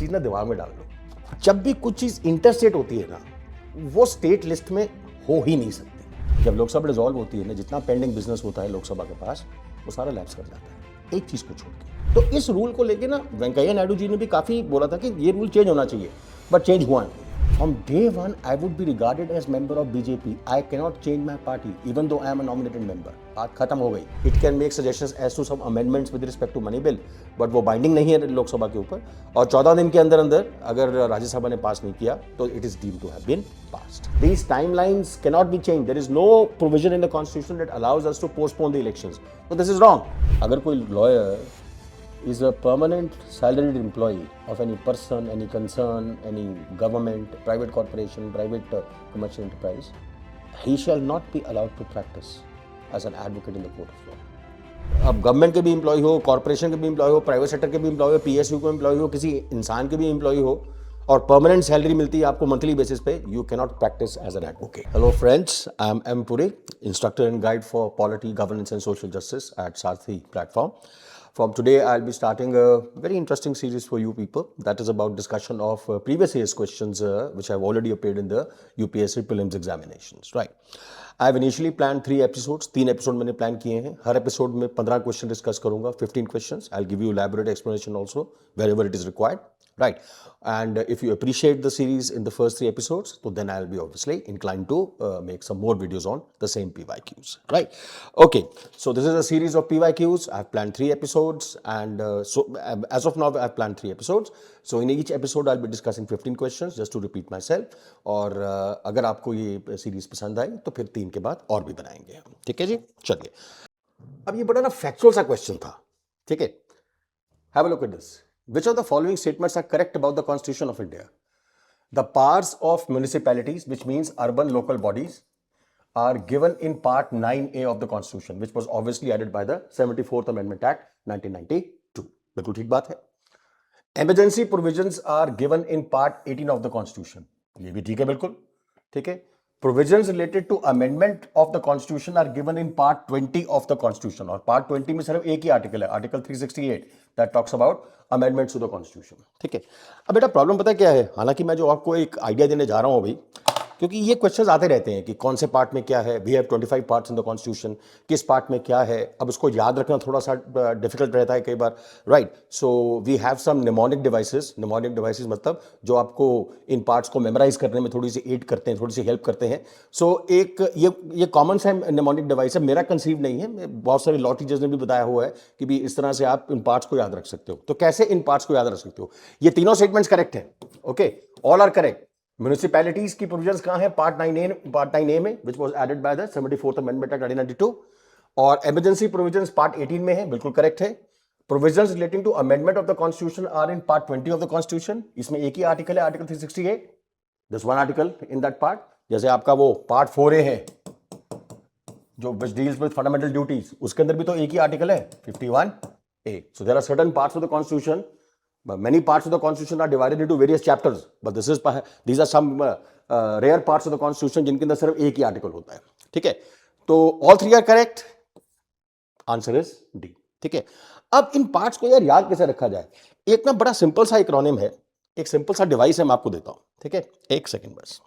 चीज ना दिमाग में डाल लो, जब भी कुछ चीज इंटरस्टेट होती है ना, वो स्टेट लिस्ट में हो ही नहीं सकती। जब लोकसभा डिसॉल्व होती है ना, जितना पेंडिंग बिजनेस होता है लोकसभा के पास, वो सारा लैप्स कर जाता है एक चीज को छोड़ के। तो इस रूल को लेके ना वेंकैया नायडू जी ने भी काफी बोला था कि ये रूल चेंज होना चाहिए, बट चेंज हुआ नहीं। From day one, I would be regarded as member of BJP. I cannot change my party, even though I am a nominated member. बात खत्म हो गई. It can make suggestions as to some amendments with respect to money bill, but वो binding नहीं है लोकसभा के ऊपर. और 14 दिन के अंदर अंदर अगर राज्यसभा ने पास नहीं किया, तो it is deemed to have been passed. These timelines cannot be changed. There is no provision in the constitution that allows us to postpone the elections. So this is wrong. अगर कोई lawyer is a permanent salaried employee of any person, any concern, any government, private corporation, private commercial enterprise, he shall not be allowed to practice as an advocate in the court of law. अब government के भी employ हो, corporation के भी employ हो, private sector के भी employ हो, पीएसयू को एम्प्लॉय हो, किसी इंसान के भी एम्प्लॉय हो, और परमानेंट सैलरी मिलती है आपको मंथली बेसिस पे, you can not practise as an advocate. Hello friends, I am M Puri, instructor and guide for polity, governance and social justice at Sarathi platform. From today, I'll be starting a very interesting series for you people. That is about discussion of previous year's questions which have already appeared in the UPSC prelims examinations. Right. I've initially planned 3 episodes. 3 episode मैंने plan किए हैं. हर episode में 15 question discuss करूँगा. 15 questions. I'll give you elaborate explanation also wherever it is required. Right. And if you appreciate the series in the first 3 episodes, so then I'll be obviously inclined to make some more videos on the same PYQs. Right. Okay. So this is a series of PYQs. I've planned 3 episodes, and so as of now I've planned 3 episodes. So in each episode I'll be discussing 15 questions, just to repeat myself. और अगर आपको ये series पसंद आई तो फिर 3 के बाद और भी बनाएंगे हम. ठीक है जी, चलिए. अब ये बड़ा ना फैक्चुअल सा क्वेश्चन था. ठीक है. Have a look at this. Which of the following statements are correct about the Constitution of India? The powers of municipalities, which means urban local bodies, are given in Part 9A of the Constitution, which was obviously added by the 74th Amendment Act 1992. बिल्कुल ठीक बात है. Emergency provisions are given in Part 18 of the Constitution. ये भी ठीक है, बिल्कुल ठीक है. Provisions related to amendment of the Constitution are given in Part 20 of the Constitution. और Part 20 में सिर्फ एक ही आर्टिकल है, article 368, that talks about amendments to the Constitution. ठीक है. अब बेटा प्रॉब्लम पता क्या है? हालांकि मैं जो आपको एक आइडिया देने जा रहा हूं अभी, क्योंकि ये क्वेश्चंस आते रहते हैं कि कौन से पार्ट में क्या है. We have 25 parts in the constitution, किस पार्ट में क्या है. अब उसको याद रखना थोड़ा सा डिफिकल्ट रहता है कई बार. Right. So we have some mnemonic devices. Mnemonic devices मतलब जो आपको इन पार्ट्स को मेमोराइज करने में थोड़ी सी एड करते हैं, थोड़ी सी हेल्प करते हैं. सो एक ये कॉमन सा निमोनिक डिवाइस है, मेरा कंसीव नहीं है. बहुत सारे लॉ टीचर्स ने भी बताया हुआ है कि भी इस तरह से आप इन पार्ट्स को याद रख सकते हो. तो कैसे इन पार्ट्स को याद रख सकते हो? ये तीनों स्टेटमेंट्स करेक्ट है. Okay, all are correct. Municipalities की प्रोविजंस कहां है? पार्ट 9A में, which was added by the 74th amendment act 1992. और इमरजेंसी प्रोविजंस पार्ट 18 में है, बिल्कुल करेक्ट है. Provisions relating to amendment of the constitution are in part 20 of the constitution. इसमें एक ही आर्टिकल है, article 368. This one article in that part. जैसे आपका वो पार्ट 4A है जो which deals with fundamental duties, उसके अंदर भी तो एक ही आर्टिकल है, 51A. So there are certain parts of the constitution. Many parts of the Constitution are divided into various chapters, but these are some rare parts of the Constitution जिनके अंदर सिर्फ एक ही आर्टिकल होता है. ठीक है. तो all 3 are correct. Answer is D. ठीक है. अब इन पार्ट्स को यार याद कैसे रखा जाए? एक ना बड़ा सिंपल सा एक्रोनिम है, एक सिंपल सा डिवाइस है, मैं आपको देता हूं. ठीक है, एक सेकेंड बस.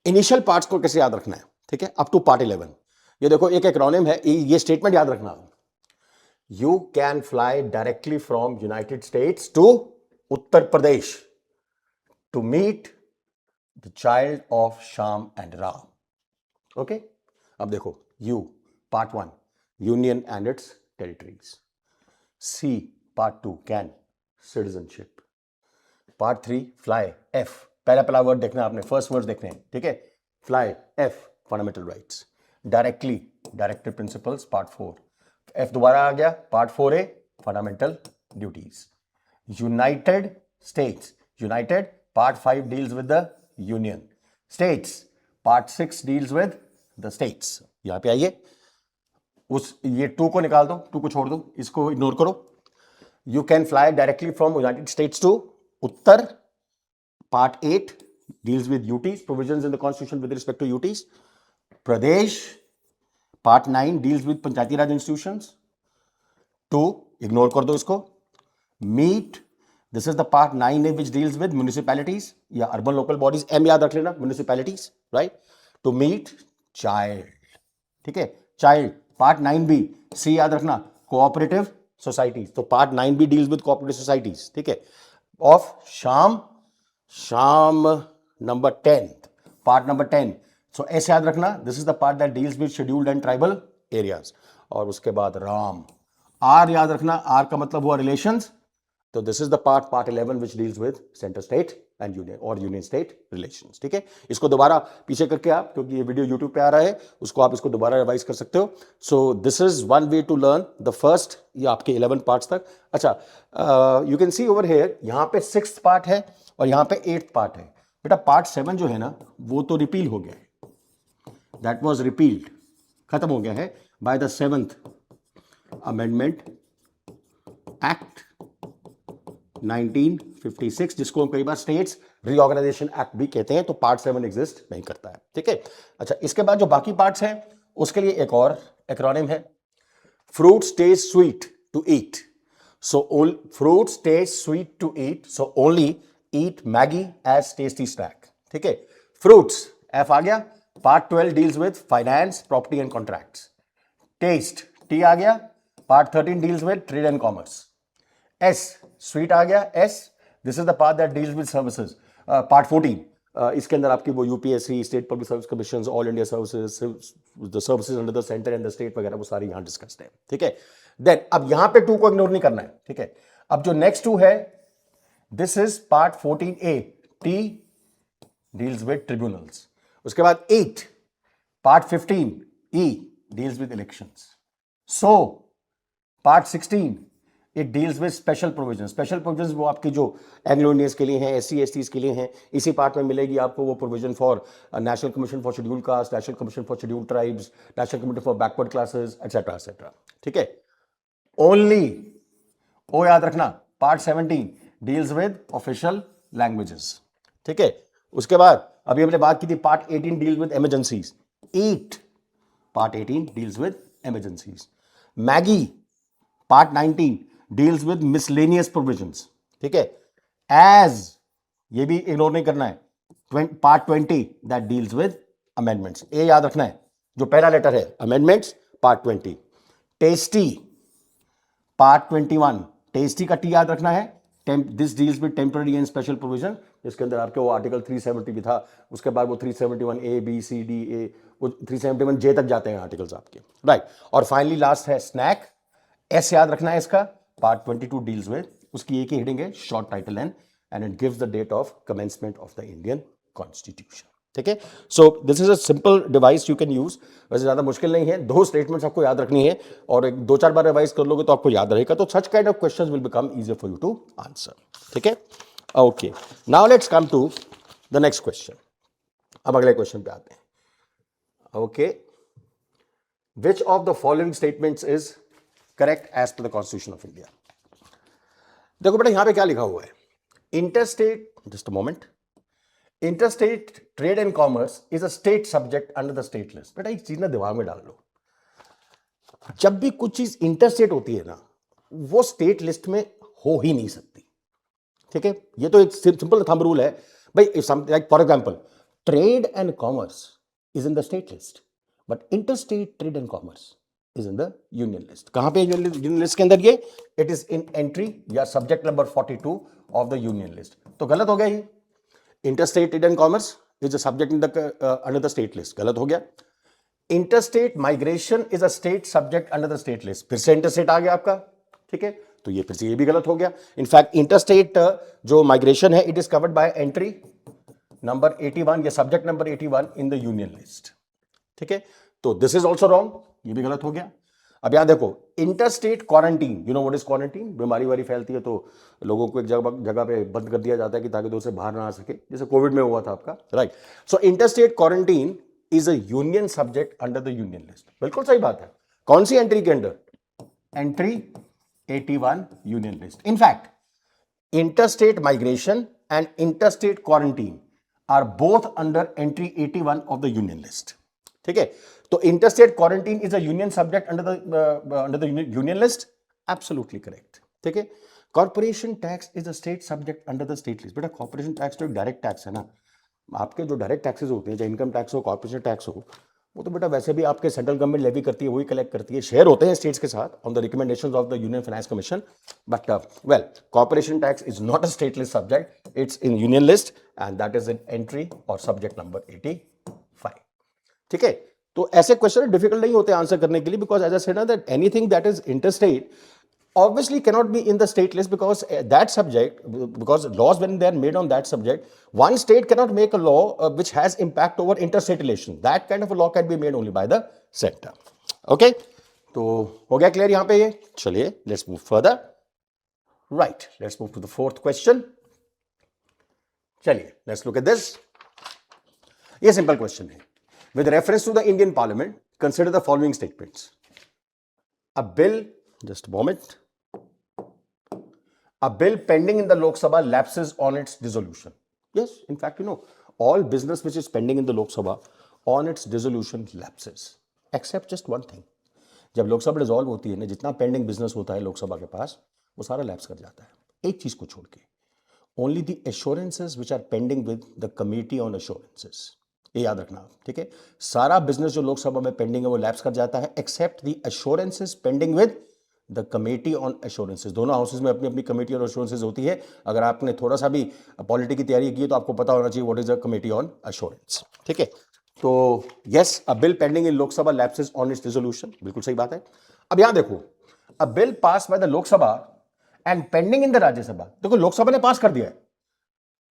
इनिशियल पार्ट्स को कैसे याद रखना है? ठीक है, अप टू पार्ट 11. ये देखो एक एक्रोनिम है, ये स्टेटमेंट याद रखना. You can fly directly from United States to Uttar Pradesh to meet the child of Sham and Ram. Okay? अब देखो, U, part 1, Union and its territories. C, part 2, can, citizenship. Part 3, fly, F. पहला word देखना आपने, first word देखने हैं. ठीक है? Fly, F, fundamental rights. Directly, directive principles, part 4. F दोबारा आ गया, part 4A, fundamental duties. United States. United, part 5 deals with the Union. States, part 6 deals with the states. यहां पे आइए, ये 2 को निकाल दो, 2 को छोड़ दो, इसको इग्नोर करो. You can fly directly from United States to Uttar. Part 8 deals with UTs, provisions in the Constitution with respect to UTs. Pradesh, part 9 deals with Panchayati Raj institutions. 2 ignore कर दो इसको. Meet this is the part 9A which deals with municipalities या urban local bodies, M याद रख लेना, municipalities, right, to meet child, ठीक है, child. Part 9B, C याद रखना, कोऑपरेटिव सोसाइटीज, तो part 9B deals with cooperative societies, ठीक है। ऑफ शाम, शाम नंबर 10, पार्ट नंबर 10, सो ऐसे याद रखना, this is the part that deals with scheduled and tribal areas. और उसके बाद राम, आर याद रखना, आर का मतलब हुआ रिलेशंस, तो this is the part 11 which deals with centre state and union और यूनियन स्टेट रिलेशंस, ठीक है। इसको दोबारा पीछे करके आप, क्योंकि ये वीडियो यूट्यूब पे आ रहा है, उसको आप इसको दोबारा रिवाइज कर सकते हो। So this is one way to learn the first, ये आपके 11 पार्ट्स तक। अच्छा, you can see over here, यहाँ पे 6th पार्ट है और यहाँ पे 8th पार्ट है। बेटा पार्ट 7 जो है ना, वो तो रिपील हो गया है, दैट वॉज रिपील्ड, खत्म हो गया है by the 7th amendment act 1956, जिसको हम कई बार स्टेट्स रीऑर्गेनाइजेशन एक्ट भी कहते हैं। तो पार्ट 7 एग्जिस्ट नहीं करता है, ठीक है। अच्छा, इसके बाद जो बाकी पार्ट्स हैं उसके लिए एक और एक्रोनिम है, fruit taste sweet to eat, so fruit taste sweet to eat, so only eat Maggi as tasty snack, ठीक है। फ्रूट्स, एफ आ गया, part 12 deals with finance, property and contracts. Test, T आ गया, part 13 deals with trade and commerce. S, sweet आ गया, S, this is the part that deals with services. Part 14, इसके अंदर आपकी वो UPSC, state public service commission, all India services, the services under the centre and the state वगैरह, वो सारी यहां डिस्कस्ड है, ठीक है। देन अब यहां पे 2 को इग्नोर नहीं करना है, ठीक है। अब जो नेक्स्ट 2 है, this is part 14A, T deals with tribunals. उसके बाद 8, part 15, E deals with elections. So part 16, it deals with special provision. Special provision वो आपकी जो एंग्लो इंडियंस के लिए हैं, एससी एसटीज के लिए हैं। इसी पार्ट में मिलेगी आपको वो provision for national commission for scheduled caste, national commission for scheduled tribes, national commission for backward classes, etcetera etcetera, ठीक है। ओनली, ओ याद रखना, part 17 deals with official languages, ठीक है। उसके बाद अभी हमने बात की थी, part 18 deals with emergencies, eat, part 18 deals with emergencies. Maggi, part 19 deals with miscellaneous provisions, ठीक है। एज, ये भी इग्नोर नहीं करना है, part 20 that deals with amendments. A याद रखना है, जो पहला लेटर है amendments, part 20। Tasty, part 21, tasty का टी याद रखना है, this deals with temporary and special provision, जिसके अंदर आपके वो आर्टिकल 370 भी था, उसके बाद वो 371 A B C D A, वो 371 जे तक जाते हैं आर्टिकल्स आपके, राइट। और फाइनली लास्ट है स्नैक, एस याद रखना है इसका, पार्ट 22 डील्स विद, उसकी एक ही हेडिंग है, short title and it gives the date of commencement of the Indian constitution, ठीक है। So this is a simple device you can use, वैसे ज्यादा मुश्किल नहीं है, 2 स्टेटमेंट्स आपको याद रखनी है और 2-4 बार रिवाइज कर लोगे तो आपको याद रहेगा, तो such kind of questions will become easier for you to answer, ठीक है। Okay, now let's come to the next question. अब अगले क्वेश्चन पे आते हैं। Okay, which of the following statements is correct as per the constitution of India. देखो बेटा यहां पे क्या लिखा हुआ है, interstate, just a moment, interstate trade and commerce is a state subject under the state list. बेटा एक चीज ना दिमाग में डाल लो, जब भी कुछ चीज इंटरस्टेट होती है ना, वो स्टेट लिस्ट में हो ही नहीं सकती, ठीक है। ये तो एक सिंपल थंब रूल है भाई, like for example trade and commerce is in the state list, but interstate trade and commerce is in the union list. कहां पे यूनियन लिस्ट के अंदर, ये इट इज इन एंट्री या subject number 42 of the union list. तो गलत हो गया ये, interstate trade and commerce is a subject in the under the state list, गलत हो गया। Interstate migration is a state subject under the state list, फिर से इंटरस्टेट आ गया आपका, ठीक है, तो ये फिर से ये भी गलत हो गया। इनफैक्ट इंटरस्टेट जो माइग्रेशन है, it is covered by entry number 81 या subject number 81 in the union list, ठीक है। तो दिस इज ऑल्सो रॉन्ग, ये भी गलत हो गया। अब यहां देखो, interstate quarantine, you know what is quarantine, बीमारी वारी फैलती है तो लोगों को एक जगह पे बंद कर दिया जाता है कि ताकि दूसरे बाहर ना आ सके, जैसे कोविड में हुआ था आपका, right. So interstate quarantine is a union subject under the union list, बिल्कुल सही बात है। कौन सी एंट्री के अंडर, entry 81 union list. In fact interstate migration and interstate quarantine are both under entry 81 of the union list, ठीक है। तो interstate quarantine is a union subject under the union list, absolutely correct, ठीक है। Corporation tax is a state subject under the state list. बेटा corporation tax तो एक direct tax है ना, आपके जो डायरेक्ट टैक्सेस होते हैं, चाहे इनकम टैक्स हो, कॉर्पोरेशन टैक्स हो, वो तो बेटा वैसे भी आपके सेंट्रल गवर्नमेंट लेवी करती है, वही कलेक्ट करती है, शेयर होते हैं स्टेट्स के साथ on the recommendations of the union finance commission. But well, corporation tax is not a state list subject, it's in union list and that is in entry और सब्जेक्ट नंबर 85। ठीक है, तो ऐसे question difficult नहीं होते answer करने के लिए, बिकॉज एज आई सेड ना that anything that is interstate obviously cannot be in the state list, because that subject, because laws when they are made on that subject, one state cannot make a law which has impact over interstate relations. That kind of a law can be made only by the center. Okay, तो हो गया clear यहां पे ये। चलिए let's move further. Right, let's move to the fourth question. चलिए let's look at this. ये simple question है। With reference to the Indian Parliament, consider the following statements. A bill, just a moment. A bill pending in the Lok Sabha lapses on its dissolution. Yes, in fact, you know, all business which is pending in the Lok Sabha on its dissolution lapses, except just one thing. जब Lok Sabha dissolve होती है ना, जितना pending business होता है लोकसभा के पास, वो सारा लैप्स कर जाता है, एक चीज को छोड़ के, only the assurances which are pending with the committee on assurances. ये याद रखना, ठीक है, सारा बिजनेस जो लोकसभा में पेंडिंग है वो लैप्स कर जाता है, except the assurances pending with the committee on assurances. दोनों हाउसेज में अपनी अपनी कमेटी ऑन एश्योरेंसेज होती है। अगर आपने थोड़ा सा भी पॉलिटी की तैयारी की है तो आपको पता होना चाहिए what is a committee on assurance. ठीक है, तो yes, a bill pending in Lok Sabha lapses on it's resolution, बिल्कुल सही बात है। अब यहां देखो, अ bill pass by the Lok Sabha and pending in the Rajya Sabha. देखो लोकसभा ने पास कर दिया है,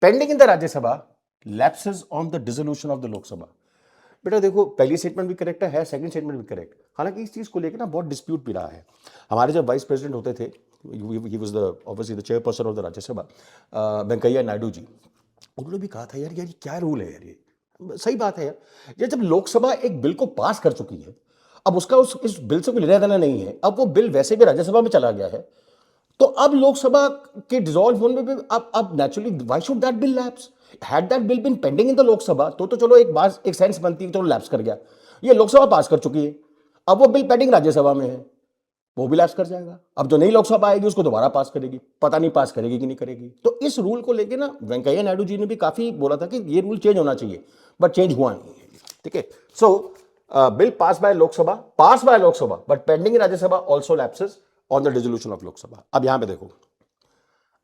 pending in the Rajya Sabha, lapses on the dissolution of the Lok Sabha. बेटा देखो, पहली स्टेटमेंट भी करेक्ट है, सेकंड स्टेटमेंट भी करेक्ट। हालांकि इस चीज को लेकर ना बहुत डिस्प्यूट भी रहा है। हमारे जब वाइस प्रेसिडेंट होते थे, he was the obviously the chairperson of the Rajya Sabha, Venkaiah Naidu ji, उन्होंने भी कहा था यार यार क्या रूल है यार, ये सही बात है यार, जब लोकसभा एक बिल को पास कर चुकी है, अब उसका इस बिल से कोई लेना देना नहीं है, अब वो बिल वैसे भी राज्यसभा में चला गया है, तो अब लोकसभा के डिसॉल्व होने में अब naturally why should that bill lapse? Had that bill been pending in the Lok Sabha तो चलो एक बात, एक सेंस बनती है, चलो लैप्स कर गया। ये लोकसभा पास कर चुकी है, अब वो बिल पेंडिंग राज्यसभा में है, वो भी लैप्स कर जाएगा। अब जो नई लोकसभा आएगी उसको दोबारा पास करेगी, पता नहीं पास करेगी कि नहीं करेगी। तो इस रूल को लेके ना वेंकैया नायडू जी ने भी काफी बोला था कि ये रूल चेंज होना चाहिए, बट चेंज हुआ नहीं है। ठीक है, so bill pass by Lok Sabha but pending in Rajya Sabha also lapses on the dissolution of Lok Sabha. अब यहां पे देखो,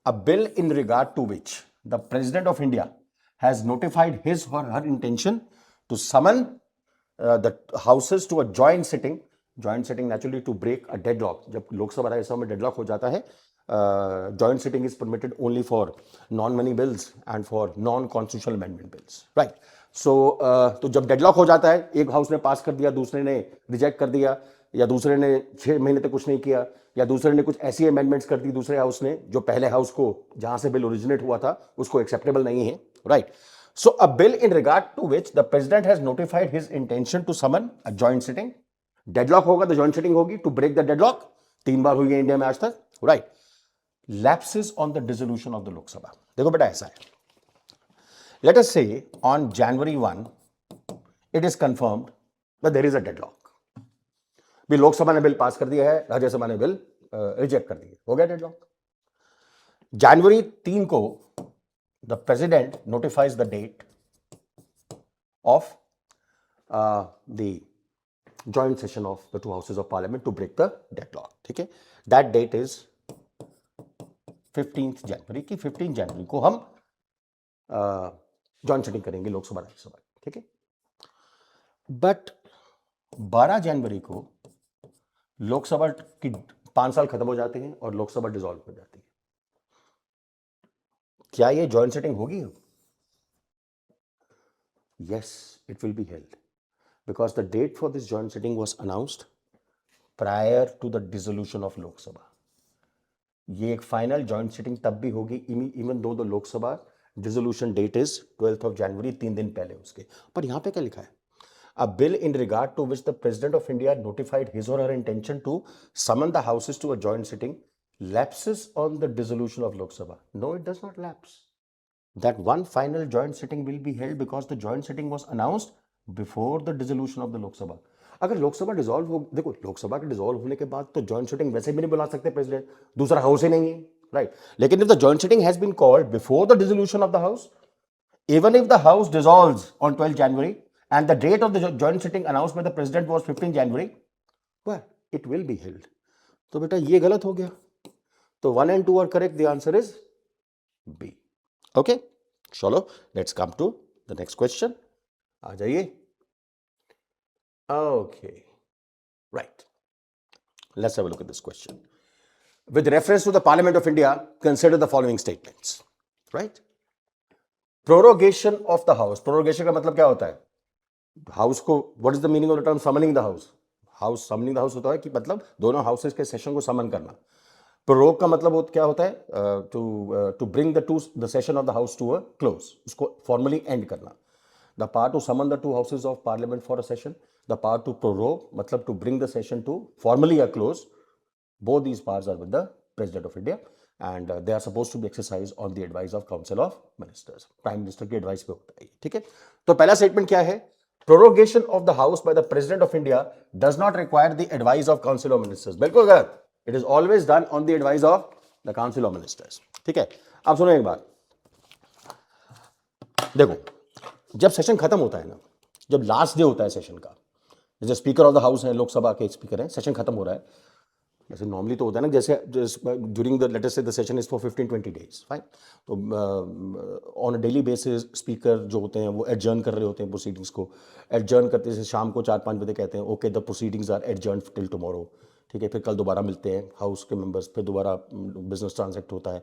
a bill in regard to which the President of India has notified his or her intention to summon the houses to a joint sitting naturally to break a deadlock. जब लोकसभा राज्यसभा में deadlock हो जाता है, joint sitting is permitted only for non-money bills and for non-constitutional amendment bills, right? So तो जब deadlock हो जाता है, एक हाउस ने पास कर दिया, दूसरे ने रिजेक्ट कर दिया, या दूसरे ने 6 महीने तक कुछ नहीं किया, या दूसरे ने कुछ ऐसी अमेंडमेंट्स कर दी दूसरे हाउस ने जो पहले हाउस को जहां से बिल ओरिजिनेट हुआ था उसको एक्सेप्टेबल नहीं है, right? So a bill in regard to which the president has notified his intention to summon a joint sitting, deadlock होगा तो जॉइंट सिटिंग होगी टू ब्रेक द डेडलॉक, 3 बार हुई है इंडिया में आज तक, right? Lapses on the dissolution of the Lok Sabha. देखो बेटा ऐसा है, let us say on January 1 it is confirmed that there is a deadlock. भी लोकसभा ने बिल पास कर दिया है, राज्यसभा ने बिल रिजेक्ट कर दिया, हो गया डेडलॉक। January 3 को the president notifies the date of the joint session of the 2 houses of parliament to break the deadlock. ठीक है, दैट डेट इज 15 जनवरी की। 15 जनवरी को हम जॉइंट सेटिंग करेंगे लोकसभा राज्यसभा, ठीक है। बट 12 जनवरी को लोकसभा की 5 साल खत्म हो जाते हैं और लोकसभा डिसॉल्व हो जाती है। क्या ये जॉइंट सेटिंग होगी? Yes, it will be held because the date for this joint sitting was announced prior to the dissolution of Lok Sabha. ये एक फाइनल जॉइंट सेटिंग तब भी होगी even though the Lok Sabha dissolution date is 12th of January, 3 दिन पहले उसके। पर यहां पे क्या लिखा है? A bill in regard to which the President of India notified his or her intention to summon the houses to a joint sitting lapses on the dissolution of Lok Sabha. No, it does not lapse. That one final joint sitting will be held because the joint sitting was announced before the dissolution of the Lok Sabha. अगर Lok Sabha dissolve हो, देखो लोकसभा के dissolve होने के बाद तो joint sitting वैसे भी नहीं बुला सकते प्रेसिडेंट, दूसरा हाउस ही नहीं है, right? लेकिन if the joint sitting has been called before the dissolution of the house, even if the house dissolves on 12 January and the date of the joint sitting announced by the president was 15 January, well, it will be held. तो बेटा ये गलत हो गया. तो 1 and 2 are correct. The answer is B. Okay, चलो let's come to the next question. आ जाइए. Okay, right. Let's have a look at this question. With reference to the Parliament of India, consider the following statements. Right? Prorogation of the House. Prorogation का मतलब क्या होता है? House को, what is the meaning of the term summoning the House? House summoning the House होता है कि मतलब दोनों houses के session को summon करना. Prorogue का मतलब क्या होता है? To bring the session of the House to a close. उसको formally end करना. The power to summon the two houses of Parliament for a session. The power to prorogue मतलब to bring the session to formally a close. Both these powers are with the President of India and they are supposed to be exercised on the advice of Council of Ministers. Prime Minister की advice पे होता है, ठीक है? तो पहला statement क्या है? Prorogation of the House by the President of India does not require the advice of Council of Ministers. बिल्कुल गलत. It is always done on the advice of the Council of Ministers. ठीक है? अब सुनो एक बात. देखो, जब सेशन खत्म होता है ना, जब लास्ट डे होता है सेशन का, जैसे स्पीकर ऑफ द हाउस है, लोकसभा के स्पीकर हैं, सेशन खत्म हो रहा है, जैसे नॉर्मली तो होता है ना, जैसे during the let us say the session is for 15-20 days, fine. तो on a daily basis speaker जो होते हैं वो एडजर्न कर रहे होते हैं प्रोसीडिंग्स को. एडजर्न करते हैं शाम को 4-5 बजे कहते हैं okay the proceedings are adjourn till tomorrow. ठीक है, फिर कल दोबारा मिलते हैं हाउस के मेंबर्स, फिर दोबारा बिजनेस ट्रांसैक्ट होता है,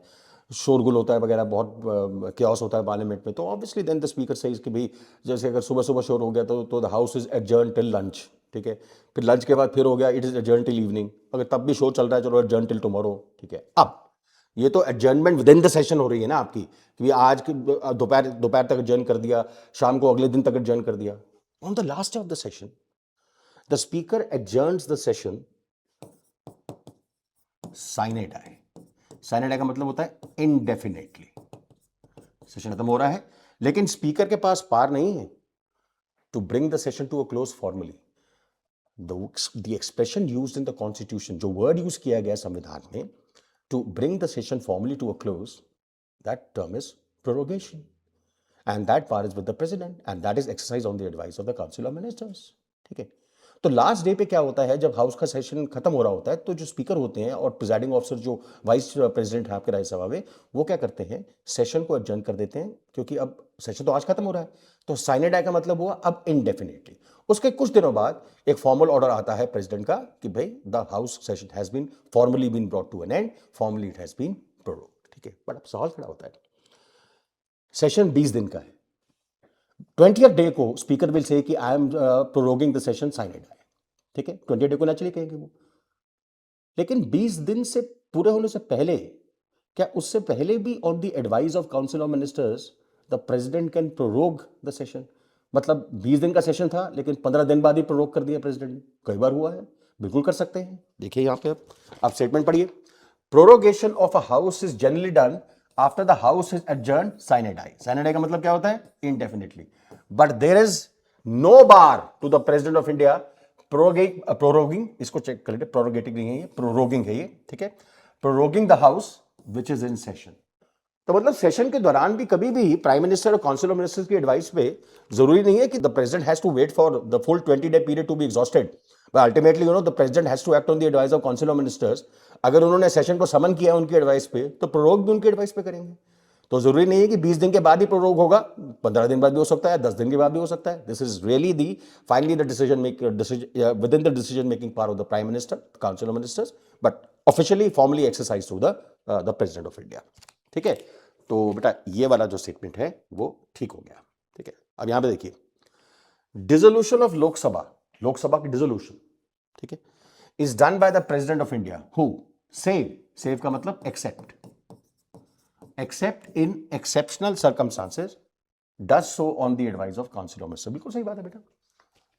शोरगुल होता है वगैरह, बहुत क्योस होता है पार्लियामेंट में. तो obviously then the speaker says कि भाई जैसे अगर सुबह सुबह शोर हो गया तो the house is adjourn till lunch. ठीक है, फिर लंच के बाद फिर हो गया it is adjourn till evening. अगर तब भी शोर चल रहा है चलो एडजर्न टिल टुमारो. ठीक है, अब ये तो adjournment with in the session हो रही है ना आपकी, कि आज की दोपहर तक एडजर्न कर दिया, शाम को अगले दिन तक एडजर्न कर दिया. On the last of the session the speaker adjourns the session sine die. Sine die का मतलब होता है इनडेफिनेटली. सेशन खत्म हो रहा है लेकिन स्पीकर के पास पार नहीं है to bring the session to a close formally. The expression used in the constitution, जो वर्ड यूज किया गया संविधान में to bring the session formally to a close, that term is prorogation and that power is with the president and that is exercise on the advice of the council of ministers. ठीक है, तो last day पे क्या होता है, जब house का session खत्म हो रहा होता है तो जो स्पीकर होते हैं और प्रिजाइडिंग ऑफिसर जो वाइस प्रेसिडेंट है आपके राज्यसभा में, वो क्या करते हैं, सेशन को एडजर्न कर देते हैं, क्योंकि अब सेशन तो आज खत्म हो रहा है. तो साइने डाई का मतलब हुआ अब इनडेफिनेटली. उसके कुछ दिनों बाद एक फॉर्मल ऑर्डर आता है प्रेसिडेंट का कि भाई the house session has been formally been brought to an end, formally it has been prorogued. ठीक है, बट अब सवाल खड़ा होता है, सेशन 20 दिन का है, 20th डे को स्पीकर विल से कि I am proroguing the session sine die. ठीक है, 20th डे को नेचुरली कहेंगे वो. लेकिन 20 दिन से पूरे होने से पहले, क्या उससे पहले भी on the advice of council of ministers the president can prorogue the session? मतलब 20 दिन का सेशन था लेकिन 15 दिन बाद ही प्रोरोग कर दिया प्रेसिडेंट ने. कई बार हुआ है, बिल्कुल कर सकते हैं. देखिए यहां पे आप स्टेटमेंट पढ़िए. Prorogation of a house is generally done after the house is adjourn sine die. Sine die का मतलब क्या होता है, indefinitely. But there is no bar to the president of India proroguing, इसको चेक कर लीजिए, प्रोरोगेटिंग नहीं है ये, प्रोरोगिंग है ये. ठीक है, proroguing the house which is in session. तो मतलब सेशन के दौरान भी कभी भी प्राइम मिनिस्टर और काउंसिल ऑफ मिनिस्टर्स की एडवाइस पे जरूरी नहीं है कि the president has to wait for the full 20-day period to be exhausted, but ultimately the president has to act on the advice of council of ministers. अगर उन्होंने session को समन किया उनकी एडवाइस पे तो प्रोरोग भी उनकी एडवाइस पे करेंगे. तो जरूरी नहीं है कि 20 दिन के बाद ही प्रोरोग होगा, 15 दिन बाद भी हो सकता है, 10 दिन के बाद भी हो सकता है. This is really the finally the decision with in the decision making power of the prime minister, council of ministers, but officially formally exercise through the president of India. ठीक है, तो बेटा ये वाला जो स्टेटमेंट है वो ठीक हो गया. ठीक है, अब यहां पे देखिए, डिसोल्यूशन ऑफ लोकसभा, लोकसभा की डिसोल्यूशन, ठीक है, is done by the president of India who save का मतलब except in exceptional circumstances does so on the advice of council of ministers. बिल्कुल सही बात है बेटा.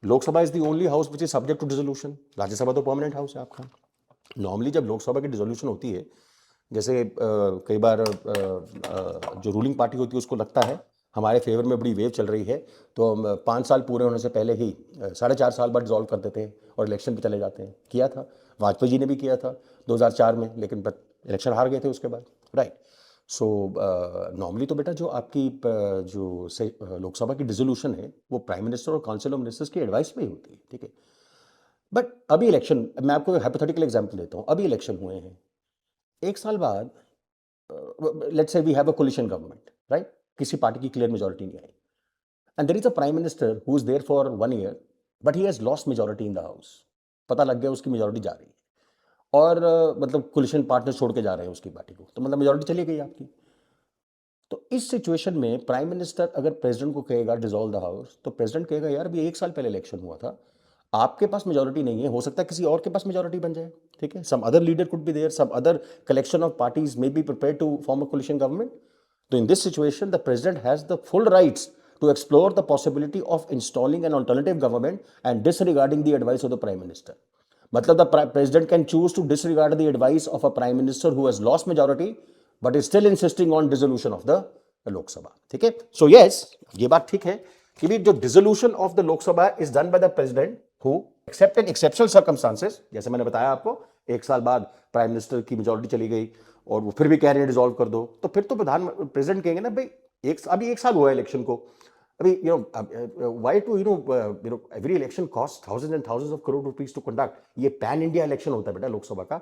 Lok Sabha is the only house which is subject to dissolution. Rajya Sabha तो permanent house है आपका. नॉर्मली जब लोकसभा की डिसोल्यूशन होती है, जैसे कई बार जो रूलिंग पार्टी होती है उसको लगता है हमारे फेवर में बड़ी वेव चल रही है, तो हम 5 साल पूरे होने से पहले ही 4.5 साल बाद डिसॉल्व कर देते हैं और इलेक्शन पे चले जाते हैं. किया था, वाजपेयी जी ने भी किया था 2004 में, लेकिन इलेक्शन हार गए थे उसके बाद. राइट। सो नॉर्मली तो बेटा जो आपकी जो से लोकसभा की डिसोल्यूशन है वो प्राइम मिनिस्टर और काउंसिल ऑफ मिनिस्टर्स की एडवाइस पे ही होती है, ठीक है। बट अभी इलेक्शन, मैं आपको हाइपोथेटिकल एग्जांपल देता हूँ, अभी इलेक्शन हुए हैं, एक साल बाद let's say we have a coalition government, right, किसी पार्टी की क्लियर मेजोरिटी नहीं आई, and there is a prime minister who is there for 1 year but he has lost majority in the house, पता लग गया उसकी मेजोरिटी जा रही है, और मतलब कोलिशन पार्टनर छोड़ के जा रहे हैं उसकी पार्टी को, तो मतलब मेजोरिटी चली गई आपकी। तो इस सिचुएशन में प्राइम मिनिस्टर अगर प्रेसिडेंट को कहेगा डिसॉल्व द हाउस, तो प्रेसिडेंट कहेगा यार अभी एक साल पहले इलेक्शन हुआ था, आपके पास मेजोरिटी नहीं है, हो सकता है किसी और के पास मेजोरिटी बन जाए, ठीक है, some other leader could be there, some other collection of parties may be prepared to form a coalition government. तो in this situation, the president has the full rights to explore the possibility of installing an alternative government and disregarding the advice of the prime minister. मतलब the president can choose to disregard the advice of a prime minister who has lost majority but is still insisting on dissolution of the Lok Sabha. ठीक है? So yes, ये बात ठीक है कि भी जो dissolution of the Lok Sabha is done by the president who except in exceptional circumstances, जैसे मैंने बताया आपको, एक साल बाद प्राइम मिनिस्टर की मेजोरिटी चली गई और वो फिर भी कह रहे हैं डिसॉल्व कर दो, तो फिर तो प्रेसिडेंट कहेंगे ना भाई अभी एक साल हुआ है इलेक्शन को, अभी why to every election cost thousands and thousands of crore rupees to conduct, ये पैन इंडिया इलेक्शन होता है बेटा लोकसभा का,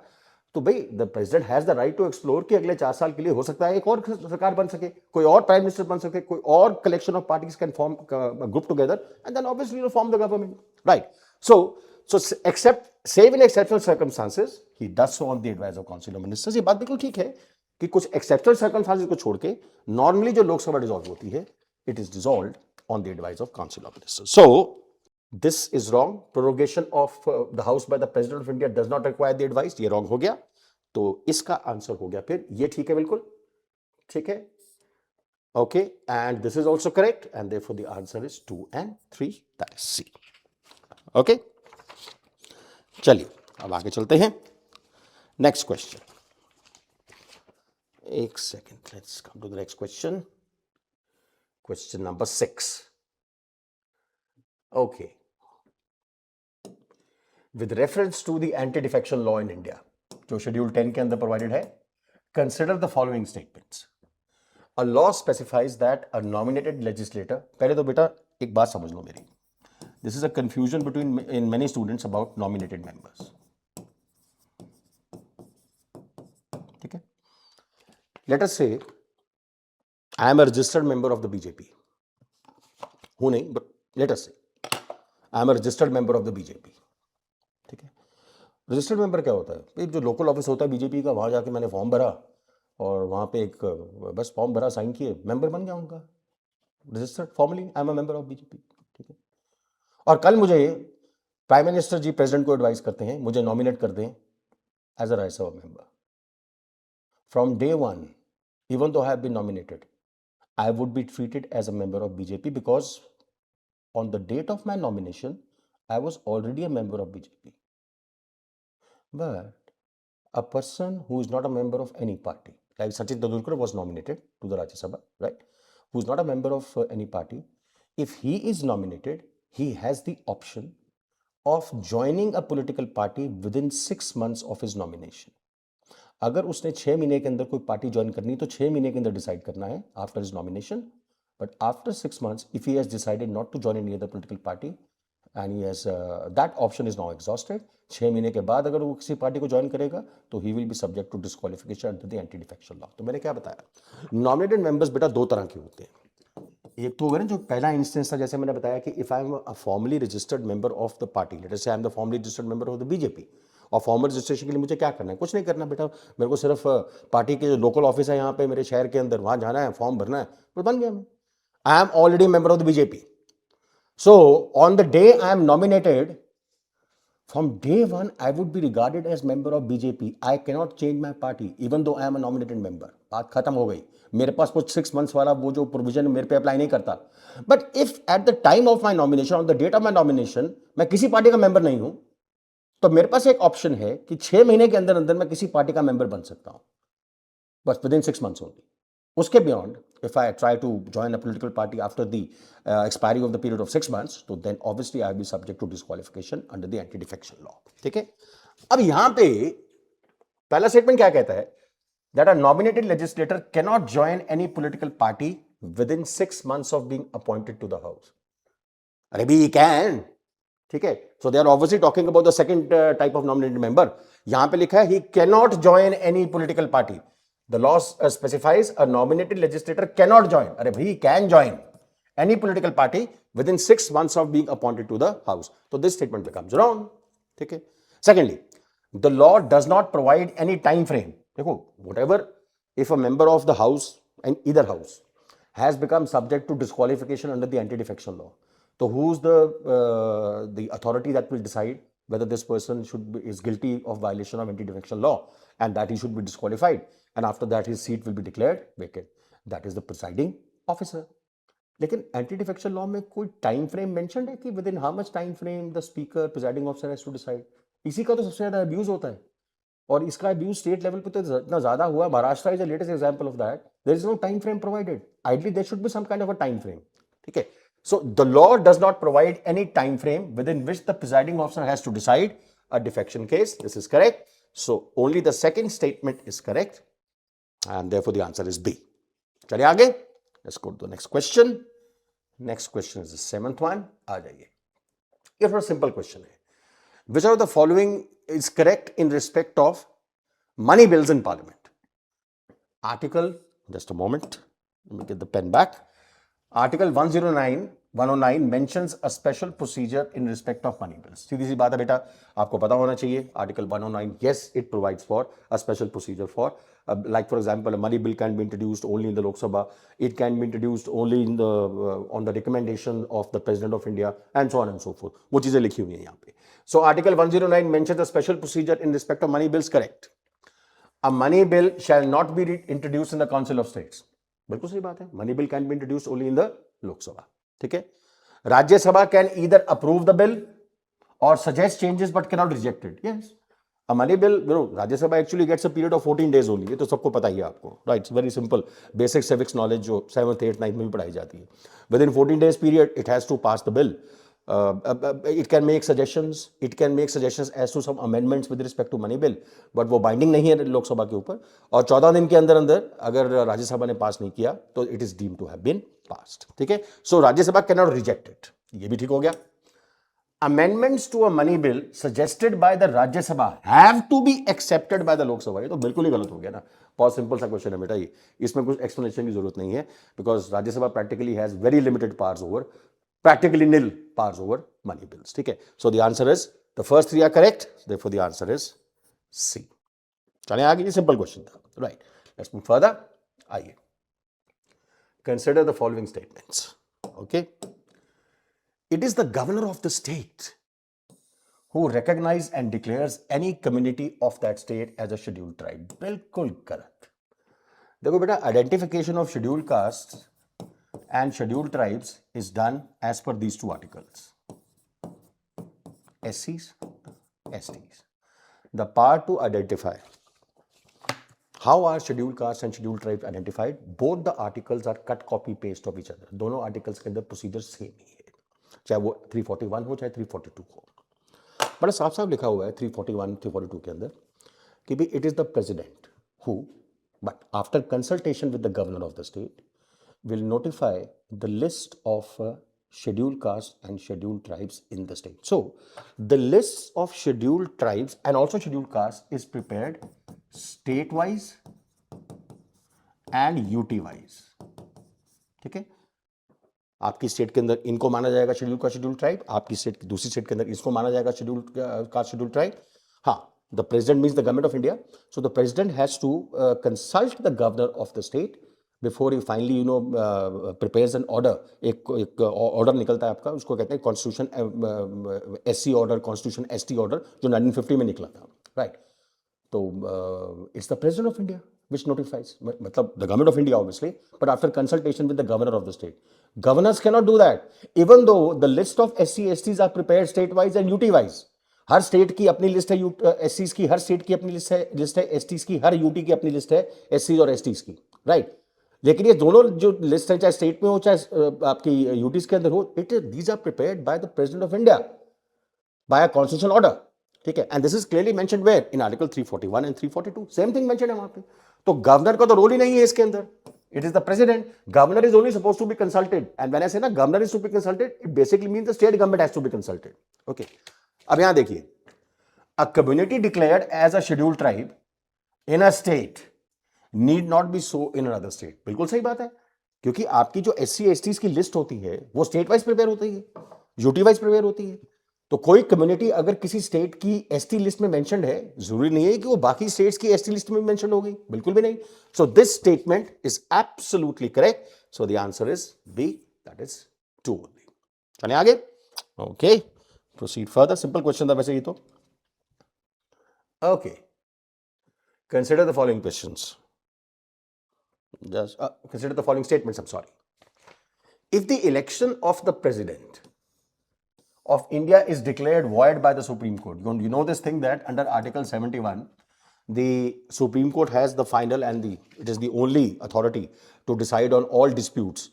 तो भाई the president has the right to explore कि अगले 4 साल के लिए हो सकता है एक और सरकार बन सके, कोई और प्राइम मिनिस्टर बन सके, कोई और collection of parties can form group together and then obviously form the government, right. So except save in exceptional circumstances, he does so on the advice of council of ministers। ये बात बिल्कुल ठीक है कि कुछ एक्सेप्शनल सर्कमस्टांसेस को छोड़ के नॉर्मली जो लोकसभा डिसॉल्व होती है, it is dissolved on the advice of council of ministers. So this is wrong, prorogation of the house by the president of India does not require the advice, ये wrong हो गया, तो इसका answer हो गया फिर ये, ठीक है, बिल्कुल ठीक है, okay, and this is also correct and therefore the answer is 2 and 3, that is C. Okay, चलिए अब आगे चलते हैं, नेक्स्ट क्वेश्चन, एक second, let's come to the next question, question number 6। Okay, with reference to the anti defection law in India, जो schedule 10 के अंदर provided है, consider the following statements. A law specifies that a nominated legislator, पहले तो बेटा एक बात समझ लो मेरी, this is a confusion between in many students about nominated members, ठीक है, let us say I am a registered member of the BJP, हूं नहीं, but let us say I am a registered member of the BJP, ठीक है। Registered member क्या होता है भाई, जो लोकल ऑफिस होता है बीजेपी का, वहां जाके मैंने फॉर्म भरा और वहां पे एक बस फॉर्म भरा, साइन किए, मेंबर बन गया उनका, registered, formally I am a member of BJP, ठीक है। और कल मुझे प्राइम मिनिस्टर जी प्रेसिडेंट को एडवाइस करते हैं मुझे नॉमिनेट कर दें as a Rajya Sabha member, from day one, even though I have been nominated, I would be treated as a member of BJP because on the date of my nomination I was already a member of BJP. But a person who is not a member of any party, like Sachin Tendulkar was nominated to the Rajya Sabha, right, who is not a member of any party, if he is nominated, he has the option of joining a political party within 6 months of his nomination. अगर उसने 6 महीने के अंदर कोई party join करनी है तो 6 महीने के अंदर डिसाइड करना है after his nomination, but after 6 months if he has decided not to join any other political party and he has that option is now exhausted, 6 महीने के बाद अगर वो किसी पार्टी को ज्वाइन करेगा तो he will be subject to disqualification under the anti defection law. तो मैंने क्या बताया, नॉमिनेटेड मेंबर्स बेटा दो तरह के होते हैं, एक तो होगा ना जो पहला इंस्टेंस था, जैसे मैंने बताया कि if I am a formally registered member of the party, let us say I am the formally registered member of the BJP, और फॉर्मल रजिस्ट्रेशन के लिए मुझे क्या करना है, कुछ नहीं करना बेटा, मेरे को सिर्फ पार्टी के जो लोकल ऑफिस है यहाँ पे मेरे शहर के अंदर, वहाँ जाना है, फॉर्म भरना है, तो बन गया मैं, I am already member of the BJP. So on the day I am nominated, from day one I would be regarded as member of BJP. I cannot change my party even though I am a nominated member. बात खत्म हो गई, मेरे पास कुछ 6 months वाला वो जो provision मेरे पे अप्लाई नहीं करता। But if at the time of my nomination, on the date of my nomination, मैं किसी पार्टी का मेंबर नहीं हूं, तो मेरे पास एक ऑप्शन है कि 6 महीने के अंदर अंदर मैं किसी पार्टी का मेंबर बन सकता हूं, बस विद इन 6 months ओनली। उसके beyond if I try to join a political party after the expiry of the period of 6 months, तो then obviously I will be subject to disqualification under the anti-defection law, ठीक है। अब यहां पे पहला statement क्या कहता है that a nominated legislator cannot join any political party within 6 months of being appointed to the house. अरे भी he can, ठीक है. So they are obviously talking about the second type of nominated member. यहां पे लिखा है he cannot join any political party. The law specifies a nominated legislator cannot join. अरे भाई he can join any political party within 6 months of being appointed to the house. So this statement becomes wrong. ठीक है. Secondly, the law does not provide any time frame. देखो, whatever, if a member of the house and either house has become subject to disqualification under the anti-defection law, so who's the authority that will decide whether this person is guilty of violation of anti-defection law and that he should be disqualified, and after that his seat will be declared vacant? That is the presiding officer. लेकिन anti defection law में कोई time frame mentioned है कि within how much time frame the speaker presiding officer has to decide? इसी का तो सबसे ज्यादा अब्यूज होता है, और इसका अब्यूज स्टेट लेवल पे तो इतना ज्यादा हुआ. Maharashtra is the latest example of that. There is no time frame provided. Ideally there should be some kind of a time frame. ठीक है. So the law does not provide any time frame within which the presiding officer has to decide a defection case. This is correct. So only the second statement is correct and therefore the answer is B. चलिए आगे. Let's go to the next question. Next question is the seventh one. आ जाइए. ये थोड़ा simple question है. Which of the following is correct in respect of money bills in Parliament? Article, just a moment. Let me get the pen back. Article 109 mentions a special procedure in respect of money bills. सीधी सी बात है बेटा, आपको पता होना चाहिए. Article 109, yes, it provides for a special procedure for, like for example, a money bill can be introduced only in the Lok Sabha. It can be introduced only in the on the recommendation of the President of India, and so on and so forth. वो चीजें लिखी हुई हैं यहाँ पे. So Article 109 mentions a special procedure in respect of money bills. Correct. A money bill shall not be introduced in the Council of States. बिल्कुल सही बात है. Money bill can be introduced only in the Lok Sabha. ठीक है. Rajya Sabha can either approve the bill और suggest changes but can not reject it. Yes. A money bill, Rajya Sabha actually gets a period of 14 days only. ये तो सबको पता ही है आपको. Right. It's very simple basic civics knowledge जो 7th 8th 9th में भी पढ़ाई जाती है. Within 14 days period it has to pass the bill. It can make suggestions. It can make suggestions as to some amendments with respect to money bill, but वो binding नहीं है लोकसभा के ऊपर. और 14 दिन के अंदर अंदर अगर राज्यसभा ने पास नहीं किया तो it is deemed to have been passed. ठीक है. So Rajya Sabha can not reject it. ये भी ठीक हो गया. Amendments to a money bill suggested by the Rajya Sabha have to be accepted by the Lok Sabha. ये तो बिल्कुल ही गलत हो गया ना. बहुत सिंपल सा क्वेश्चन है बेटा ये. इसमें कुछ एक्सप्लेनेशन की जरूरत नहीं है, because Rajya Sabha practically has very limited powers over, practically nil powers over money bills. ठीक है. So the answer is, the first three are correct, therefore the answer is C. चलिए आगे. ये सिंपल क्वेश्चन था. राइट. Let's move further. आइए. Consider the following statements. Okay. It is the governor of the state who recognizes and declares any community of that state as a scheduled tribe. बिल्कुल गलत. देखो बेटा, identification of scheduled castes and scheduled tribes is done as per these two articles. SCs, STs. The power to identify. How are scheduled castes and scheduled tribes identified? Both the articles are cut, copy, paste of each other. दोनों articles के अंदर procedure same ही है, चाहे वो 341 हो चाहे 342 हो. बड़ा साफ साफ लिखा हुआ है 341 342 के अंदर कि भाई it is the president who, but after consultation with the governor of the state, will notify the list of scheduled castes and scheduled tribes in the state. So, the list of scheduled tribes and also scheduled castes is prepared state-wise and UT-wise. ठीक है. आपकी state के अंदर इनको माना जाएगा schedule का schedule tribe, आपकी स्टेट दूसरी स्टेट के अंदर इसको माना जाएगा शेड्यूल का शेड्यूल ट्राइब. हाँ. The president means the government of India. So the president has to consult the governor of the state before he finally prepares an order. एक ऑर्डर निकलता है आपका, उसको कहते हैं constitution SC order, constitution ST order, जो 1950 में निकला था. राइट. तो it's the president of India which notifies, मतलब the government of India obviously, but after consultation with the governor of the state. Governors cannot do that, even though the list of SC STs are prepared state wise and UT wise. Her state की अपनी list है SCs की, हर state की अपनी list है STs की, हर UT की अपनी लिस्ट है SCs और STs की. राइट. लेकिन ये दोनों जो लिस्ट है, चाहे स्टेट में हो चाहे आपकी यूटीज के अंदर हो, these are prepared by the president of India by a constitutional order. ठीक है. And this is clearly mentioned where in article 341 and 342. Same thing mentioned है वहां पे. तो गवर्नर का तो रोल ही नहीं है इसके अंदर, it is the president. Governor is only suppose to be consulted, and when I say ना governor is to be consulted, it basically means the state government has to be consulted. Okay, अब यहां देखिए, a community declared as a scheduled tribe in a state need not be so in another state. बिल्कुल सही बात है, क्योंकि आपकी जो एससी एसटीज की लिस्ट होती है वो स्टेट वाइज प्रिपेयर होती है, यूटी वाइज प्रिपेयर होती है. तो कोई कम्युनिटी अगर किसी स्टेट की एसटी लिस्ट में मेंशन्ड है, जरूरी नहीं है कि वो बाकी स्टेट्स की एसटी लिस्ट में मेंशन होगी, बिल्कुल भी नहीं. So this statement is absolutely correct. So the answer is B, that is 2 ओनली. चलिए आगे. Okay, proceed further. Simple question था वैसे ये तो. Okay, consider the following questions. Just consider the following statements. I'm sorry. If the election of the president of India is declared void by the Supreme Court, you know this thing that under Article 71, the Supreme Court has the final and it is the only authority to decide on all disputes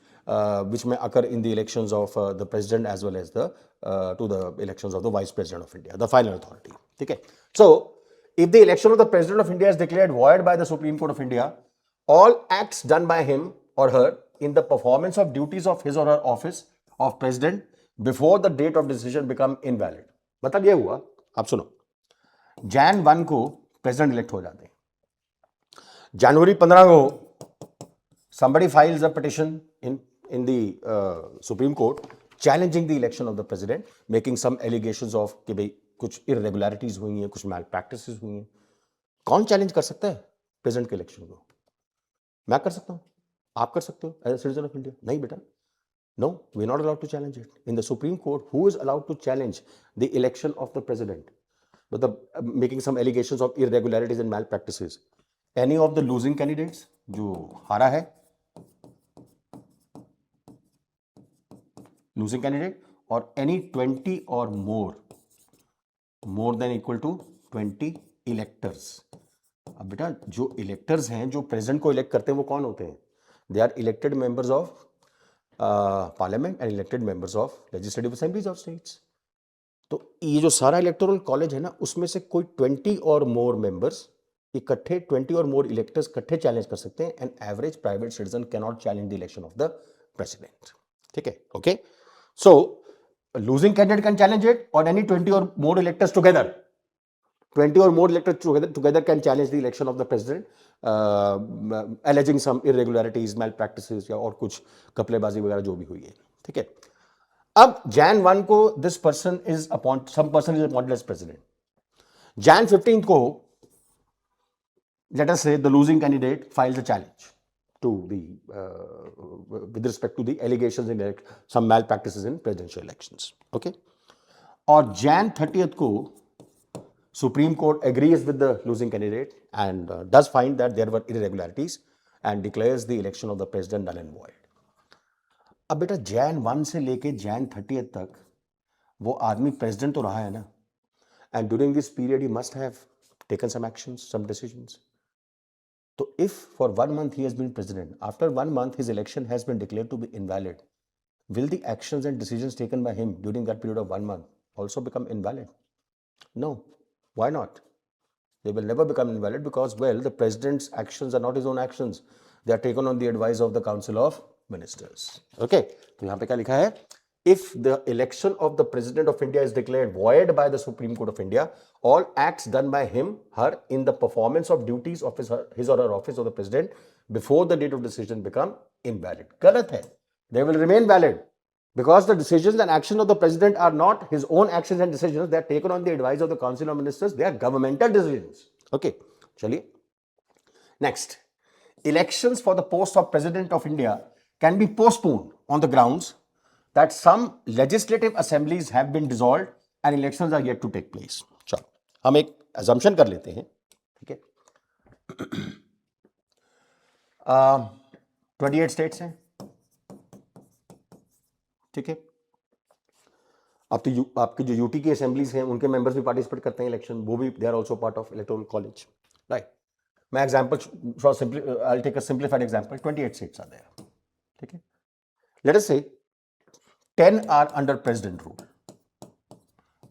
which may occur in the elections of the president as well as the elections of the vice president of India, the final authority. Okay. So, if the election of the president of India is declared void by the Supreme Court of India, all acts done by him or her in the performance of duties of his or her office of president before the date of decision become invalid. मतलब ये हुआ, आप सुनो, Jan 1 को president elect हो जाते हैं, January 15 को somebody files a petition in the Supreme Court challenging the election of the president, making some allegations of कि भाई कुछ irregularities हुई हैं, कुछ malpractices हुई हैं. कौन चैलेंज कर सकता है प्रेसिडेंट के इलेक्शन को? मैं कर सकता हूं, आप कर सकते हो as a citizen of India? नहीं बेटा, no, we not allowed to challenge it. In the Supreme Court, who is allowed to challenge the election of the president मतलब making some allegations of irregularities and malpractices? Any of the losing candidates, जो हारा है, losing candidate, और any 20 और more than equal to 20 electors. अब बेटा जो electors हैं, जो प्रेसिडेंट को इलेक्ट करते हैं, वो कौन होते हैं? They are elected members of parliament and elected members of legislative assemblies of states. तो ये जो सारा इलेक्टोरल कॉलेज है ना, उसमें से कोई 20 और मोर मेंबर्स इकट्ठे, 20 और मोर इलेक्टर्स इकट्ठे चैलेंज कर सकते हैं. An average private citizen can not challenge the election of the president. ठीक है, okay. So losing candidate can challenge it, और एनी 20 और मोर electors together, 20 or more electors together can challenge the election of the president, alleging some irregularities, malpractices या और कुछ कपलेबाजी वगैरह जो भी हुई है. ठीक है. अब Jan 1 को this person is some person is appointed as president. Jan 15 को, let us say, the losing candidate files a challenge to the with respect to the allegations in some malpractices in presidential elections. Okay. और Jan 30th को Supreme Court agrees with the losing candidate and does find that there were irregularities and declares the election of the president null and void. अब बेटा Jan 1 से लेके Jan 30th तक वो आदमी president तो रहा है ना, and during this period he must have taken some actions, some decisions. So if for 1 month he has been president, after 1 month his election has been declared to be invalid, will the actions and decisions taken by him during that period of 1 month also become invalid? No. Why not? They will never become invalid because, well, the president's actions are not his own actions. They are taken on the advice of the Council of Ministers. Okay. तो यहाँ पे क्या लिखा है? If the election of the President of India is declared void by the Supreme Court of India, all acts done by him, her, in the performance of duties of his or her office of the President before the date of decision become invalid. गलत है. They will remain valid. Because the decisions and actions of the president are not his own actions and decisions, they are taken on the advice of the Council of Ministers. They are governmental decisions. Okay, chaliye. Next, elections for the post of President of India can be postponed on the grounds that some legislative assemblies have been dissolved and elections are yet to take place. चलो, हम एक assumption कर लेते हैं, ठीक है? 28 states हैं, ठीक है. अब तो आपकी जो यूटी की असेंबलीज हैं, उनके मेंबर्स भी पार्टिसिपेट करते हैं इलेक्शन, वो भी they are also part of electoral college, right. मैं example, I take a simplified example. 28 seats are there, ठीक है. Let us say 10 are under president rule.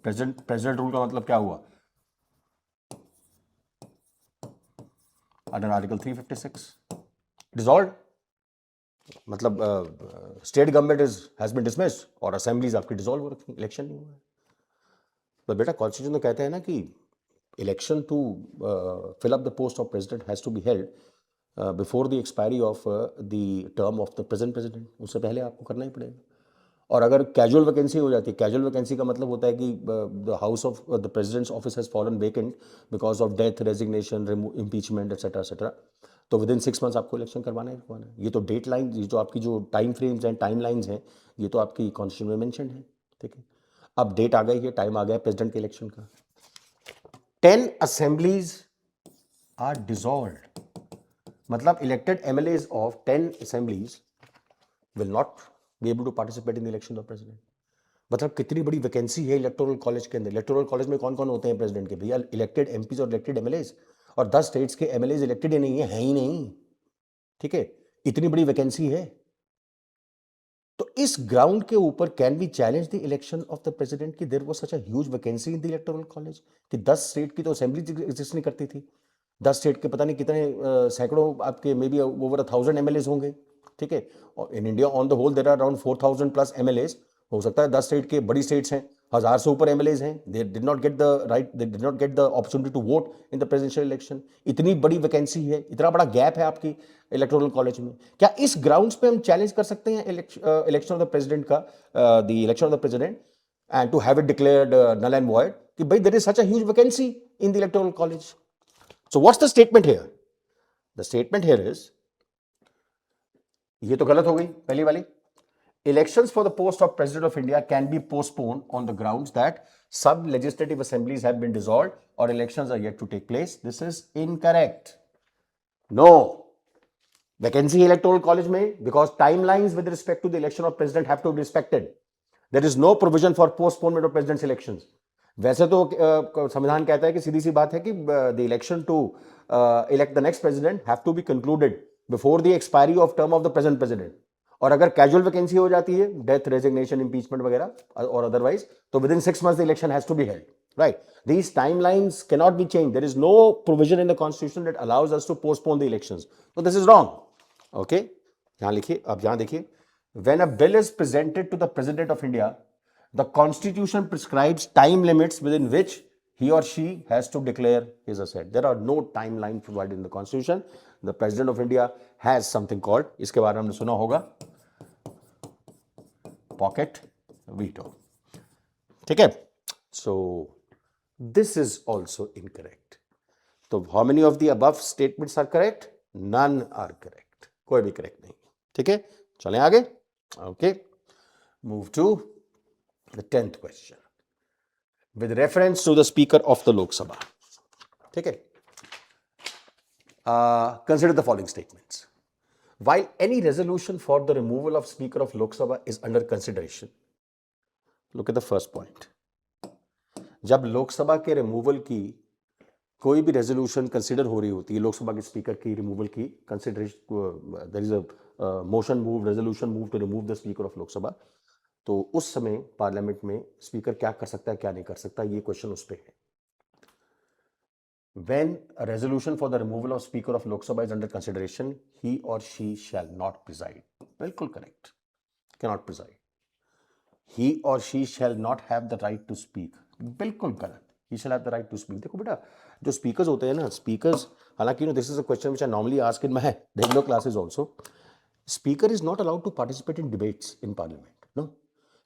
President rule का मतलब क्या हुआ? अंडर आर्टिकल 356 डिसॉल्व, मतलब state government has been dismissed और assemblies आपकी डिसॉल्व हो रखी, इलेक्शन नहीं हुआ है। तो बेटा कॉन्स्टिट्यूशन तो कहते हैं ना कि election to fill up the post of president has to be held before the expiry of the term of the present president, उससे पहले आपको करना ही पड़ेगा। और अगर कैजुअल वैकेंसी हो जाती है, कैजुअल वैकेंसी का मतलब होता है कि the house of the president's office has fallen vacant because of death, resignation, impeachment etcetera, तो विद इन 6 मंथ्स आपको इलेक्शन करवाना ही करवाना है। ये तो डेट लाइन, ये जो आपकी जो टाइम फ्रेम्स हैं, टाइम लाइन्स हैं, ये तो आपकी कॉन्स्टिट्यूशन में मेंशन है, ठीक है। अब डेट आ गई है, टाइम आ गया प्रेसिडेंट के इलेक्शन का। 10 assemblies are dissolved, मतलब elected MLAs of 10 assemblies will not be able to participate in the election of president। मतलब कितनी बड़ी वैकेंसी है इलेक्टोरल कॉलेज के अंदर। इलेक्टोरल कॉलेज में कौन कौन होते हैं प्रेसिडेंट के? भैया इलेक्टेड एमपीज और इलेक्टेड एमएलएज, और 10 स्टेट्स के एमएलएज इलेक्टेड ही नहीं है ही नहीं, ठीक है। इतनी बड़ी वैकेंसी है, तो इस ग्राउंड के ऊपर can we challenge the election of the president कि there was such a huge vacancy in the electoral college कि 10 स्टेट की तो असेंबली एग्जिस्ट नहीं करती थी। 10 स्टेट के पता नहीं कितने सैकड़ों आपके मे बी ओवर 1000 एमएलएज होंगे, ठीक है। और in India on the whole there are around 4000 plus MLAs. हो सकता है 10 स्टेट के बड़ी स्टेट्स हैं, 1000 से ऊपर एमएलएज हैं, they did not get the right, they did not get the opportunity to vote in the presidential election. इतनी बड़ी वैकेंसी है, इतना बड़ा गैप है आपकी इलेक्टोरल कॉलेज में। क्या इस ग्राउंड्स पे हम चैलेंज कर सकते हैं इलेक्शन ऑफ द प्रेसिडेंट का, the election of the president and to have it declared null and void कि भाई there is such a huge vacancy in the electoral college? So what's the statement here? The statement here is, ये तो गलत हो गई पहली वाली, elections for the post of president of India can be postponed on the grounds that some legislative assemblies have been dissolved or elections are yet to take place. This is incorrect. No. Vacancy electoral college में, because timelines with respect to the election of president have to be respected. There is no provision for postponement of president's elections. वैसे तो संविधान कहता है कि सीधी सी बात है कि the election to elect the next president have to be concluded before the expiry of term of the present president. और अगर कैजुअल वैकेंसी हो जाती है, डेथ, रेजिग्नेशन, इंपीचमेंट वगैरह और अदरवाइज, तो within 6 months the election has to be held, right. These timelines can not be change. There is no provision in the constitution that allows us to postpone the elections, तो this is wrong. Okay, यहां लिखिए, अब यहां देखिए, when a bill is presented to the president of India, the constitution prescribes time limits within which he or she has to declare his assent. There are no timeline provided in the constitution. The president of India has something called, इसके बारे में हमने सुना होगा, pocket veto, ठीक है। So this is also incorrect. तो how many of the above statements are correct? None are correct. कोई भी correct नहीं, ठीक है। चलें आगे। Okay, move to the 10th question. With reference to the Speaker of the Lok Sabha, ठीक है, consider the following statements. While any resolution for the removal of Speaker of Lok Sabha is under consideration, look at the first point. जब लोकसभा के removal की कोई भी resolution consider हो रही होती है, लोकसभा के स्पीकर की रिमूवल की consideration, there is a motion move, resolution move to remove the speaker of Lok Sabha, तो उस समय पार्लियामेंट में स्पीकर क्या कर सकता है, क्या नहीं कर सकता, ये क्वेश्चन उस पे है। When a resolution for the removal of Speaker of Lok Sabha is under consideration, he or she shall not preside. बिल्कुल correct. Cannot preside. He or she shall not have the right to speak. बिल्कुल गलत. He shall have the right to speak. देखो बेटा, जो speakers होते हैं ना, speakers, हालांकि this is a question which I normally ask in my regular classes also, speaker is not allowed to participate in debates in parliament, no.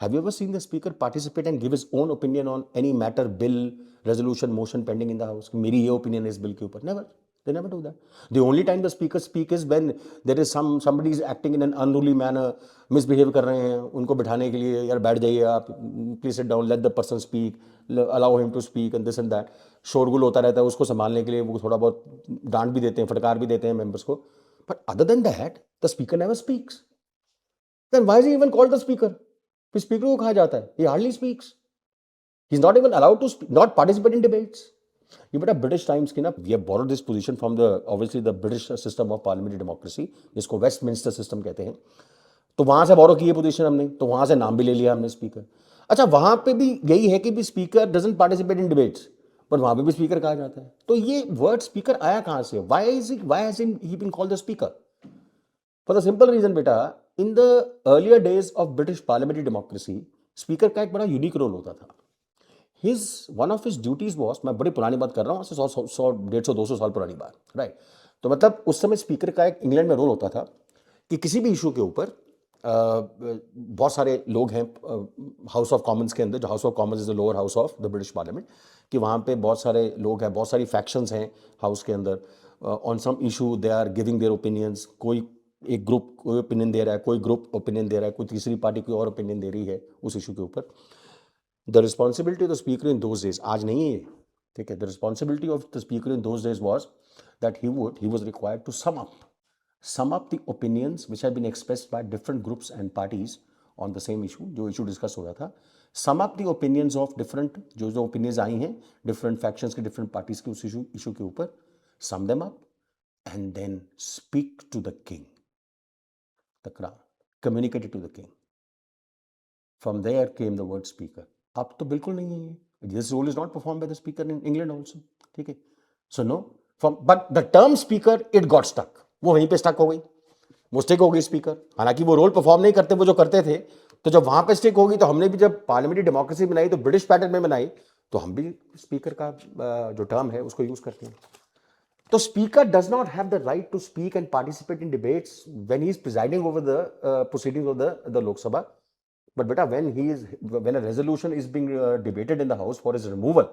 Have you ever seen the speaker participate and give his own opinion on any matter, bill, resolution, motion pending in the house? मेरी ये opinion है इस bill के ऊपर. Never. They never do that. The only time the speaker speak is when there is somebody is acting in an unruly manner, misbehave कर रहे हैं, उनको बिठाने के लिए, यार बैठ जाइए आप, please sit down, let the person speak, allow him to speak and this and that. शोरगुल होता रहता है, उसको संभालने के लिए वो थोड़ा बहुत डांट भी देते हैं, फटकार भी देते हैं members को. But other than that, the speaker never speaks. Then why is he even called the speaker? फिर स्पीकर को कहा जाता है, he hardly speaks. He is not even allowed to not participate in debates. ये बेटा British times की ना, we have borrowed this position from the obviously the British system of parliamentary democracy, जिसको वेस्टमिंस्टर सिस्टम कहते हैं। तो वहां से बोरो की ये पोजीशन हमने, तो वहां से नाम भी ले लिया हमने स्पीकर। अच्छा, वहां पे भी यही है कि भी speaker doesn't participate in debates, पर वहां पे भी स्पीकर कहा जाता है। तो ये वर्ड स्पीकर आया कहां से? Why has he been called the speaker? For the simple reason बेटा, in the earlier days of British parliamentary democracy speaker का एक बड़ा यूनिक रोल होता था। One of his duties was, मैं बड़ी पुरानी बात कर रहा हूँ, 100, 150, 200 साल पुरानी बात, राइट? तो मतलब उस समय स्पीकर का एक इंग्लैंड में रोल होता था कि किसी भी इशू के ऊपर बहुत सारे लोग हैं हाउस ऑफ कॉमन्स के अंदर, जो house of Commons is the lower house of the British parliament, कि वहाँ पे बहुत सारे लोग हैं, बहुत सारी फैक्शंस हैं हाउस के अंदर। On some issue they are giving their opinions. कोई एक ग्रुप कोई ओपिनियन दे रहा है, कोई ग्रुप ओपिनियन दे रहा है, कोई तीसरी पार्टी कोई और ओपिनियन दे रही है उस इशू के ऊपर। The responsibility of the speaker in those days, आज नहीं है, ठीक है, the responsibility of the speaker in those days was that he was required to sum up the opinions which have been expressed by different groups and parties on the same issue, जो issue discuss हो रहा था। sum up the opinions of different, जो opinions आई हैं different factions के different parties के उस issue के ऊपर, sum them up and then speak to the king, the crown, communicate it to the king. From there came the word speaker. अब तो बिल्कुल नहीं है ये, this role is not performed by the speaker in England also, ठीक है? So no, but the term speaker it got stuck, वो वहीं पे स्टक हो गई, वो स्टिक हो गई स्पीकर। हालांकि वो रोल परफॉर्म नहीं करते, वो जो करते थे, तो जब वहां पे स्टिक हो गई, तो हमने भी जब पार्लियामेंट्री डेमोक्रेसी बनाई तो ब्रिटिश पैटर्न में बनाई, तो हम भी स्पीकर का जो टर्म है उसको यूज करते हैं। तो speaker does not have the right to speak and participate in debates when he is presiding over the proceedings of the Lok Sabha. But बेटा when a resolution is being debated in the house for his removal,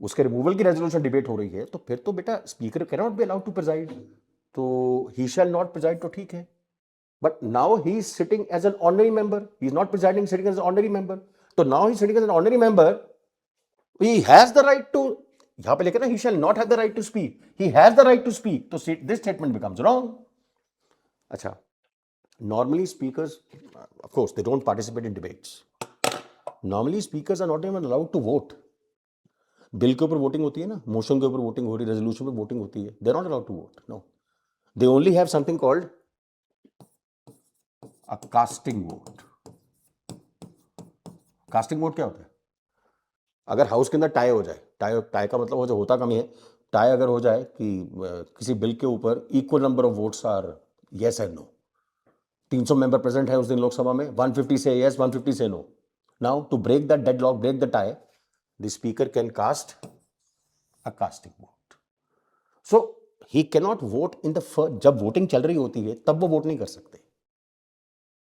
उसके removal की resolution debate हो रही है, तो फिर तो बेटा speaker can not be allowed to preside, तो ही शैल नॉट प्रिजाइड, तो ठीक है। But now he is sitting as an honorary member, he is not presiding, sitting as an honorary member. तो now he sitting as an honorary member, he has the right to, यहां पे लिखा ना he shall not have the right to speak, he has the right to speak, तो this statement becomes wrong. अच्छा, normally speakers of course they don't participate in debates. Normally speakers are not even allowed to vote. Bill के ऊपर voting होती है ना, motion के ऊपर voting हो रही है, रेजोल्यूशन पे वोटिंग होती है, they are not allowed to vote, no. They only have something called a casting vote. Casting vote क्या होता है? अगर हाउस के अंदर टाई हो जाए, टाई का मतलब जो होता कम ही है, टाई अगर हो जाए कि किसी बिल के ऊपर equal number of votes are yes and no, 300 member present है उस दिन लोकसभा में, 150 से यस, 150 से no. Now to break that deadlock, break the tie, the speaker can cast a casting vote. So he cannot vote in the first, जब voting चल रही होती है तब वो वोट नहीं कर सकते।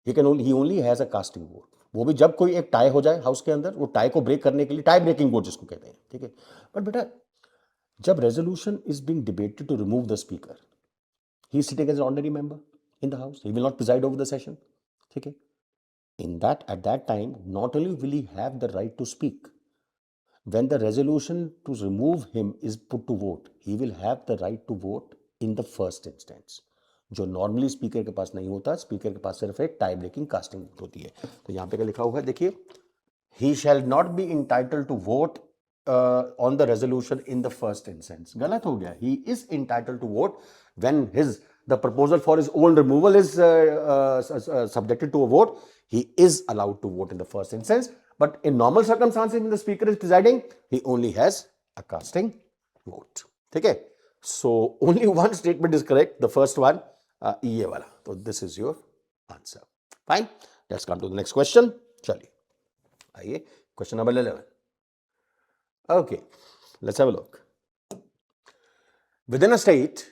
he only has a casting vote। वो भी जब कोई एक टाई हो जाए हाउस के अंदर, वो टाई को ब्रेक करने के लिए टाई ब्रेकिंग वोट जिसको कहते हैं, ठीक है। बट बेटा जब resolution is being debated to remove the speaker, he is sitting as an ordinary member in the house, he will not preside over the session, ठीक है। at that time not only will he have the right to speak, when the resolution to remove him is put to vote, he will have the right to vote in the first instance, जो normally speaker के पास नहीं होता। Speaker के पास सिर्फ एक tie breaking casting vote होती है। तो यहाँ पे क्या लिखा हुआ है देखिए, he shall not be entitled to vote on the resolution in the first instance। गलत हो गया, he is entitled to vote when the proposal for his own removal is subjected to a vote, he is allowed to vote in the first instance। But in normal circumstances when the speaker is presiding, he only has a casting vote, ठीक है। So only one statement is correct, the first one, ये वाला। So this is your answer, fine। Let's come to the next question। चलिए आइए question number 11। Okay, let's have a look। Within a state,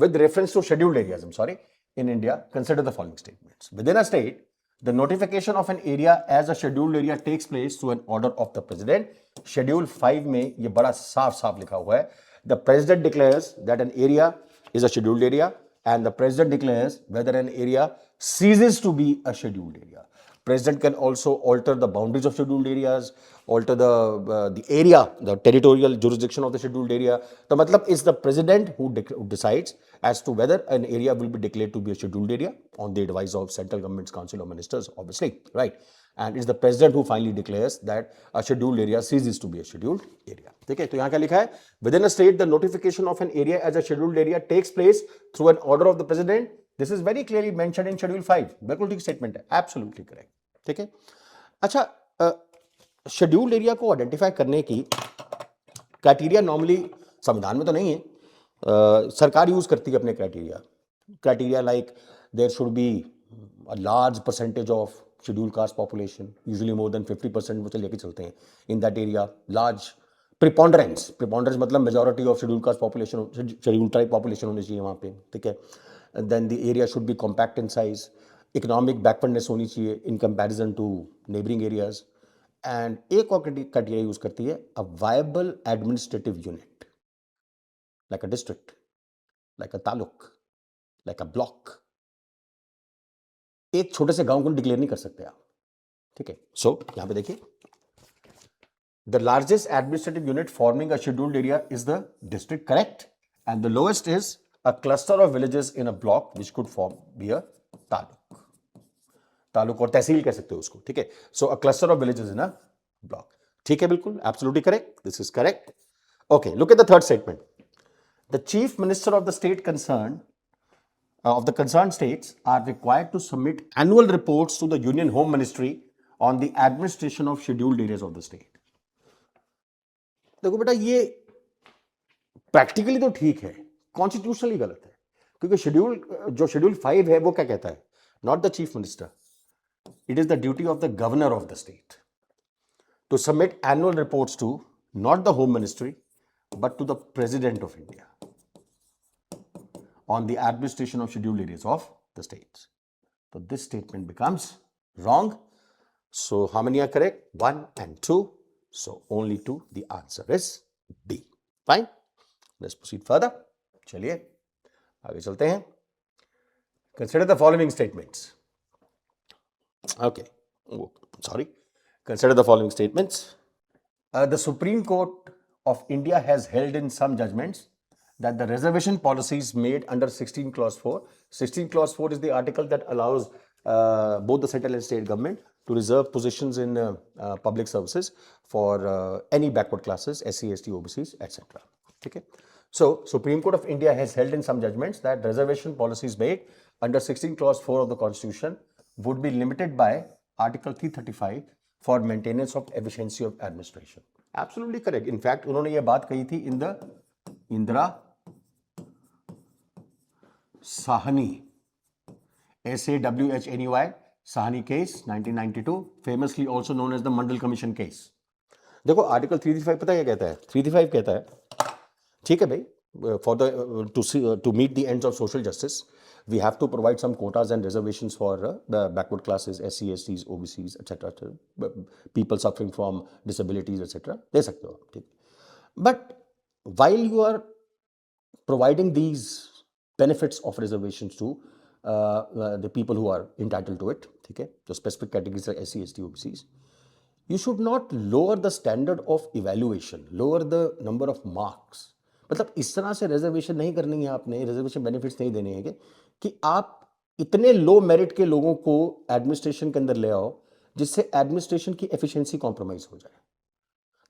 with reference to scheduled areas, I'm sorry, in India, consider the following statements। Within a state, the notification of an area as a scheduled area takes place through an order of the president। Schedule 5 में ये बड़ा साफ साफ लिखा हुआ है, the president declares that an area is a scheduled area and the president declares whether an area ceases to be a scheduled area। President can also alter the boundaries of scheduled areas, alter the area, the territorial jurisdiction of the scheduled area। तो मतलब is the president who decides as to whether an area will be declared to be a scheduled area on the advice of central government's council of ministers, obviously, right? And it's the president who finally declares that a scheduled area ceases to be a scheduled area, ठीक है। तो यहाँ क्या लिखा है, within a state the notification of an area as a scheduled area takes place through an order of the president। This is very clearly mentioned in schedule 5। बिल्कुल ठीक statement है, एब्सोल्युटली करेक्ट, ठीक है। अच्छा, शेड्यूल्ड एरिया को identify करने की criteria normally संविधान में तो नहीं है, सरकार यूज करती है अपने criteria like there should be a large percentage of schedule caste population, usually more than 50% वो लेके चलते हैं in that area, large preponderance मतलब majority of schedule caste population, schedule tribe population होनी चाहिए वहाँ पे, ठीक है। Then the area should be compact in size, economic backwardness होनी चाहिए in comparison to neighbouring areas, and एक और क्राइटेरिया यूज करती है a viable administrative unit like a district, like a taluk, like a block. एक छोटे से गांव को डिक्लेयर नहीं कर सकते आप, ठीक है। सो यहां पे देखिए, the largest administrative unit forming a scheduled area is the district, correct, and the lowest is a cluster of villages in a block which could form be a taluk, taluk और तहसील कह सकते हो उसको, ठीक है। So a cluster of villages in a block, ठीक है, बिल्कुल absolutely correct, this is correct. Okay, look at the third statement. The chief minister of the state concern of the concerned states are required to submit annual reports to the Union Home Ministry on the administration of scheduled areas of the state. देखो बेटा, ये practically तो ठीक है, constitutionally गलत है, क्योंकि schedule 5 है वो क्या कहता है, not the chief minister, it is the duty of the governor of the state to submit annual reports to not the home ministry but to the president of India on the administration of scheduled areas of the states. So this statement becomes wrong. So how many are correct? 1 and 2. So only 2. The answer is B. Fine. Let's proceed further. चलिए आगे चलते हैं. Consider the following statements. Okay. Oh, sorry. Consider the following statements. The Supreme Court of India has held in some judgments that the reservation policies made under 16 clause 4. 16 clause 4 is the article that allows both the central and state government to reserve positions in public services for any backward classes, SC, ST, OBCs, etc. Okay. So, Supreme Court of India has held in some judgments that reservation policies made under 16 clause 4 of the Constitution would be limited by Article 335 for maintenance of efficiency of administration. Absolutely correct. In fact, उन्होंने ये बात कही थी in the Indira Sahni, SAWHNEY, Sahni case 1992, famously also known as the Mandal Commission case. देखो article 335 पता क्या कहता है? 335 कहता है, ठीक है भाई, for the to meet the ends of social justice, we have to provide some quotas and reservations for the backward classes, SC, STs, OBCs, etc. People suffering from disabilities, etc. दे सकते हो आप, ठीक. But while you are providing these benefits of reservations to the people who are entitled to it, ठीक है, जो specific categories like SC, ST, OBCs, you should not lower the standard of evaluation, lower the number of marks. मतलब इस तरह से reservation नहीं करनी है आपने, रिजर्वेशन बेनिफिट्स नहीं देने हैं कि आप इतने लो मेरिट के लोगों को एडमिनिस्ट्रेशन के अंदर ले आओ जिससे एडमिनिस्ट्रेशन की एफिशिएंसी कॉम्प्रोमाइज हो जाए.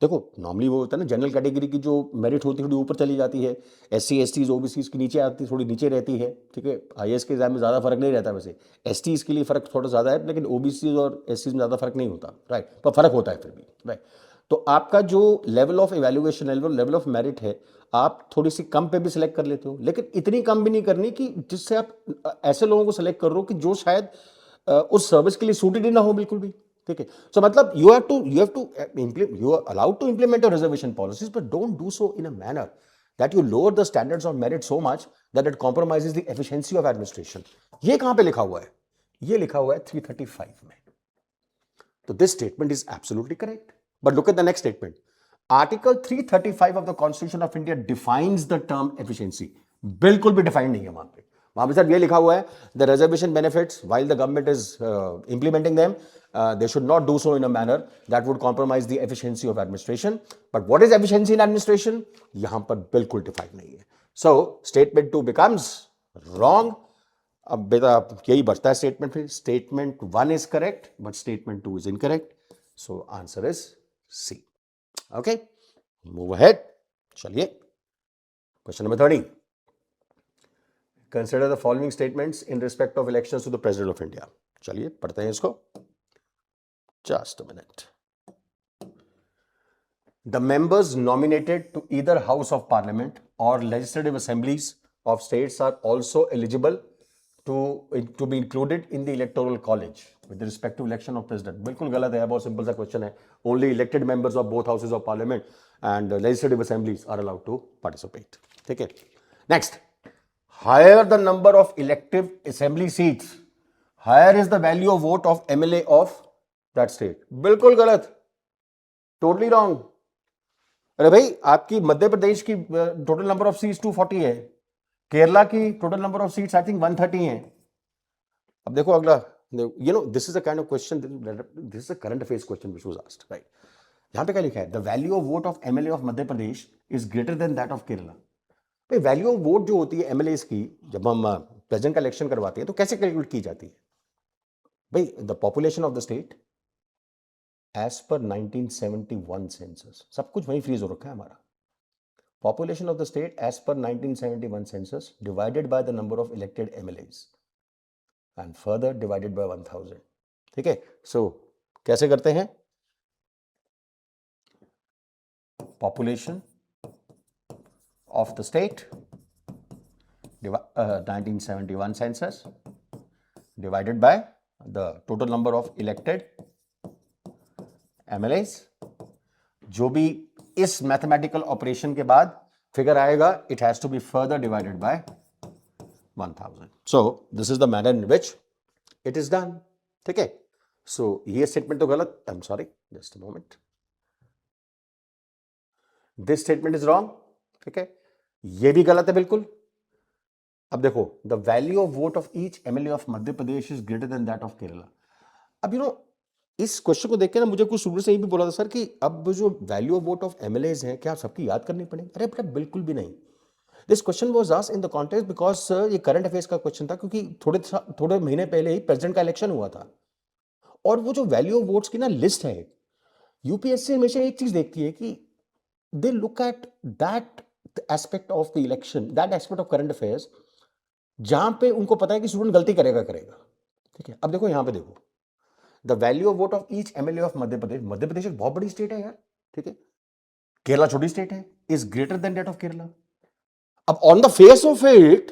देखो नॉर्मली वो होता है ना, जनरल कैटेगरी की जो मेरिट होती है थोड़ी ऊपर चली जाती है, SC, STs, OBCs की नीचे आती, थोड़ी नीचे रहती है, ठीक है. IAS के एग्जाम में ज़्यादा फर्क नहीं रहता वैसे, STs के लिए फर्क थोड़ा ज़्यादा है, लेकिन OBCs और SCs में ज़्यादा फर्क नहीं होता, राइट, पर फर्क होता है फिर भी, राइट. तो आपका जो level of evaluation, level of merit है, आप थोड़ी सी कम पे भी सिलेक्ट कर लेते हो, लेकिन इतनी कम भी नहीं करनी कि जिससे आप ऐसे लोगों को सिलेक्ट कर रहे हो कि जो शायद उस सर्विस के लिए सूटेड ही ना हो बिल्कुल भी, ठीक है. सो मतलब you are allowed to implement your reservation policies, but don't do so in a manner that you lower the standards of merit so much that it compromises the efficiency of administration. ये कहां पे लिखा हुआ है? ये लिखा हुआ है 335 में. तो this statement is absolutely correct. But look at the next statement. Article 335 of the Constitution of India defines the term efficiency. बिल्कुल भी डिफाइंड नहीं है वहां पे सर ये लिखा हुआ है, the reservation benefits while the government is implementing them, they should not do so in a manner that would compromise the efficiency of administration. But what is efficiency in administration? यहां पर बिल्कुल defined नहीं है. So statement 2 becomes wrong. अब बेटा यही बचता है स्टेटमेंट, फिर statement 1 is correct but statement 2 is incorrect. So answer is C. Okay, move ahead. चलिए question number 30. Consider the following statements in respect of elections to the President of India. चलिए पढ़ते हैं इसको. Just a minute. The members nominated to either House of Parliament or legislative assemblies of states are also eligible to be included in the electoral college with respect to election of president. बिल्कुल गलत है, बहुत simple सा question है. Only elected members of both houses of parliament and legislative assemblies are allowed to participate. ठीक है. Next, higher the number of elective assembly seats, higher is the value of vote of MLA of that state. बिल्कुल गलत, totally wrong. अरे भाई, आपकी मध्य प्रदेश की total number of seats 240 है, केरला की total number of seats I think 130 है. अब देखो अगला, this is a kind of question, this is a current affairs question which was asked, right. यहां पे क्या लिखा है? The value of vote of MLA of Madhya Pradesh is greater than that of Kerala. भाई, वैल्यू ऑफ वोट जो होती है MLA की, जब हम प्रेसिडेंट का इलेक्शन करवाते हैं तो कैसे कैलकुलेट की जाती है? भाई, the population of the state as per 1971 census, सब कुछ वहीं फ्रीज हो रखा है हमारा. Population of the state as per 1971 census divided by the number of elected MLAs and further divided by 1000. ठीक है. So कैसे करते हैं? Population of the state 1971 census divided by the total number of elected MLAs. जो भी इस mathematical operation के बाद फिगर आएगा, it has to be further divided by 1000. So this is the manner in which it is done. ठीक है. So ये statement तो गलत, I am sorry, just a moment, this statement is wrong. ठीक है. ये भी गलत है बिल्कुल. अब देखो, the value of vote of each MLA of Madhya Pradesh is greater than that of Kerala. अब इस क्वेश्चन को देख के ना मुझे कुछ शुरू से ही भी बोला था सर कि अब जो value of vote of MLAs हैं क्या सबकी याद करनी पड़ेगी? अरे बेटा बिल्कुल भी नहीं. This question was asked in the context because ये करंट अफेयर्स का क्वेश्चन था, क्योंकि थोड़े महीने पहले ही प्रेसिडेंट का इलेक्शन हुआ था. और वो जो वैल्यू ऑफ वोट्स की ना लिस्ट है, यूपीएससी हमेशा एक चीज देखती है कि they look at that aspect of the election, that aspect of current affairs जहां पे उनको पता है कि स्टूडेंट गलती करेगा. ठीक है. अब देखो यहां पे देखो, the value of vote of each MLA of Madhya Pradesh. Madhya Pradesh एक बहुत बड़ी स्टेट है यार. ठीक है. केरला छोटी स्टेट है, is greater than that of Kerala. अब on the face of it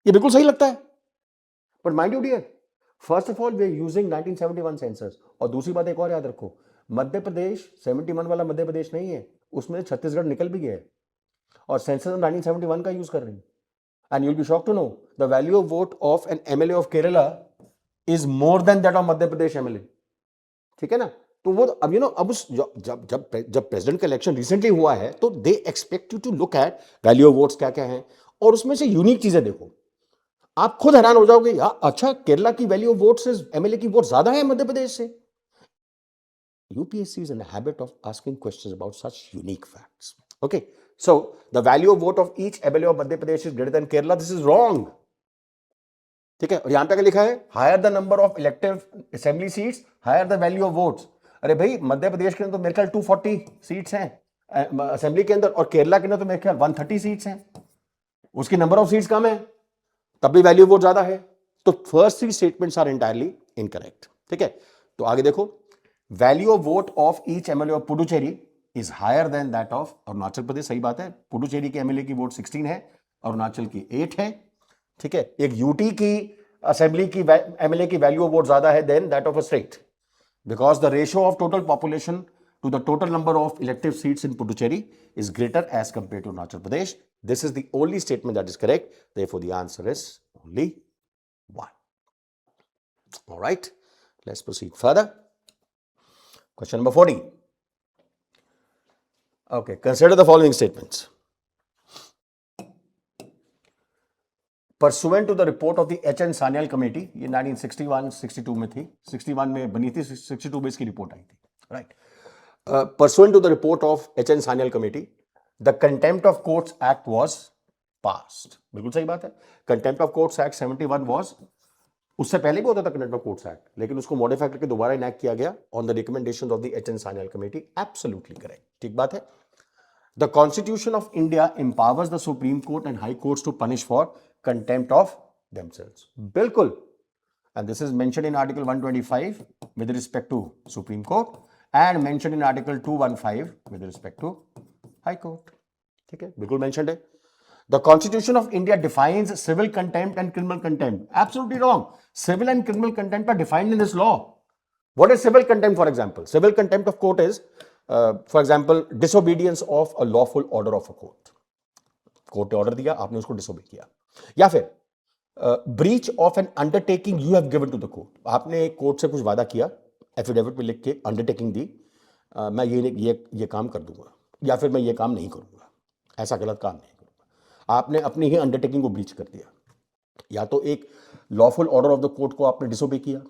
ये बिल्कुल सही लगता है, but mind you dear, first of all we are using 1971 census. और दूसरी बात एक और याद रखो, मध्य प्रदेश 71 वाला मध्य प्रदेश नहीं है, उसमें छत्तीसगढ़ निकल भी गया है और सेंसस 1971 का यूज कर रहे हैं. And you will be shocked to know the value of vote of an MLA of Kerala is more than that of Madhya Pradesh MLA. ठीक है ना. तो वो अब अब उस जब प्रेसिडेंट का इलेक्शन रिसेंटली हुआ है तो they expect you to look at value of votes क्या क्या है, और उसमें से यूनिक चीजें देखो. आप खुद हैरान हो जाओगे, यार अच्छा केरला की वैल्यू ऑफ वोट्स से एमएलए की वोट ज्यादा है मध्य प्रदेश से. UPSC is in the habit of asking questions about such unique facts. Okay. So the value of vote of each MLA of Madhya Pradesh is greater than Kerala. This is wrong. ठीक है. और यहां पे क्या लिखा है? Higher the number of elective assembly seats, higher the value of votes. अरे भाई, मध्य प्रदेश के अंदर तो मेरे ख्याल 240 सीट्स हैं असेंबली के अंदर, और केरला के अंदर तो मेरे ख्याल 130 सीट्स हैं. उसकी नंबर ऑफ सीट्स कम है, तब भी वैल्यू वोट ज्यादा है. तो first three statements are entirely incorrect. ठीक है. तो आगे देखो, value of vote of each MLA of Puducherry is higher than that of Arunachal Pradesh. सही बात है, पुडुचेरी के एमएलए की वोट 16 है, अरुणाचल की 8 है. ठीक है. एक यूटी की असेंबली की एमएलए की वैल्यू ऑफ वोट ज्यादा है than that of a state, because the ratio of total population to the total number of elective seats in Puducherry is greater as compare to Arunachal Pradesh. This is the only statement that is correct. Therefore the answer is only 1. Alright, let's proceed further. Question number 40. Okay, consider the following statements. Pursuant to the report of the H.N. Sanyal Committee, ये 1961-62 में थी, 61 में बनी थी, 62 में इसकी report आई थी, right. Pursuant to the report of H.N. Sanyal Committee, the Contempt of Courts Act was passed. बिल्कुल सही बात है. Contempt of Courts Act 71 was, उससे पहले भी होता था Contempt of Courts Act, लेकिन उसको मॉडिफाई करके दोबारा इनैक्ट किया गया on the recommendations of the H.N. Sanyal Committee. Absolutely correct. ठीक बात है. The Constitution of India empowers the Supreme Court and High Courts to punish for contempt of themselves. बिल्कुल. And this is mentioned in Article 125 with respect to Supreme Court and mention in article 215 with respect to high court. ठीक है, बिल्कुल mentioned है। The Constitution of India defines civil contempt and criminal contempt. Absolutely wrong. Civil and criminal contempt are defined in this law. What is civil contempt, for example? Civil contempt of court is, for example, disobedience of a lawful order of a court. Court ने order दिया, आपने उसको disobey किया। या फिर breach of an undertaking you have given to the court, आपने court से कुछ वादा किया, एफिडेविट में लिख के अंडरटेकिंग दी, मैं ये काम कर दूंगा, या फिर मैं ये काम नहीं करूंगा, ऐसा गलत काम नहीं करूंगा। आपने अपनी ही अंडरटेकिंग को ब्रीच कर दिया, या तो एक lawful order of the court को आपने डिसोबे किया,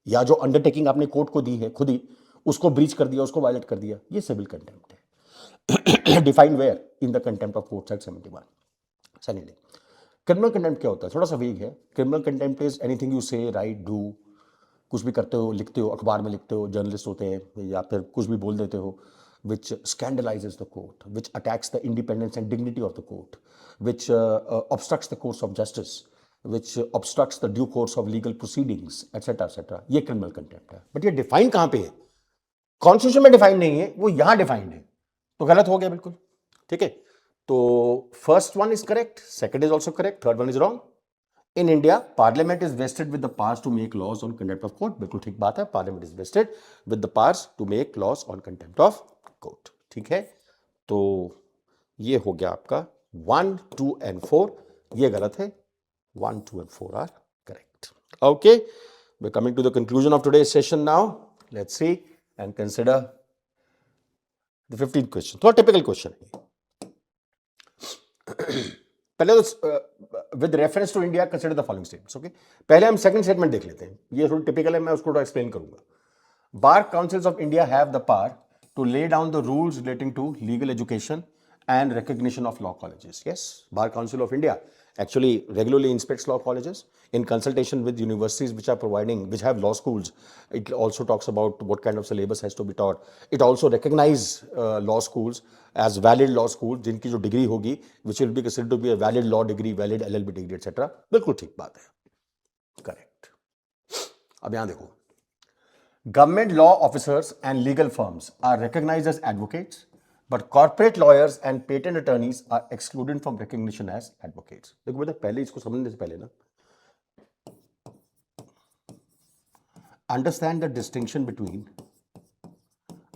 या जो अंडरटेकिंग आपने कोर्ट को दी है खुद ही उसको ब्रीच कर दिया, उसको वायलेट कर दिया, ये सिविल कंटेम्प्ट है। Defined where in the contempt of court act 71। Secondly, criminal contempt क्या होता है? थोड़ा सा वीक है। Criminal contempt is anything you say, right, do, कुछ भी करते हो, लिखते हो, अखबार में लिखते हो, जर्नलिस्ट होते हैं, या फिर कुछ भी बोल देते हो, which scandalizes the court, which attacks the independence and dignity of the court, which obstructs the course of justice, which obstructs the due course of legal proceedings, etc. etc. ये क्रिमिनल कंटेम्प्ट है। But ये define कहाँ पे है? Constitution में define नहीं है, वो यहां डिफाइंड है, तो गलत हो गया बिल्कुल। ठीक है, तो first one is correct, second is also correct, third one is wrong. In India parliament is vested with the powers to make laws on contempt of court, बिल्कुल ठीक बात है, parliament is vested with the powers to make laws on contempt of court. ठीक है, तो ये हो गया आपका 1, 2 and 4, ये गलत है, 1, 2 and 4 are correct. Okay, we are coming to the conclusion of today's session now. Let's see and consider the 15th question. थोड़ा टिपिकल क्वेश्चन है। पहले तो with reference to India consider the following statements. Okay, पहले हम second statement देख लेते हैं, ये थोड़ा टिपिकल है, मैं उसको थोड़ा एक्सप्लेन करूंगा। बार councils of India have the power to lay down the rules relating to legal education and recognition of law colleges. Yes, Bar Council of India actually regularly inspects law colleges in consultation with universities which have law schools. It also talks about what kind of syllabus has to be taught. It also recognizes law schools as valid law schools जिनकी जो degree होगी which will be considered to be a valid law degree, valid LLB degree, etc. बिल्कुल ठीक बात है, correct. अब यहां देखो, government law officers and legal firms are recognized as advocates, but corporate lawyers and patent attorneys are excluded from recognition as advocates. देखो बेटा, पहले इसको समझने से पहले ना, understand the distinction between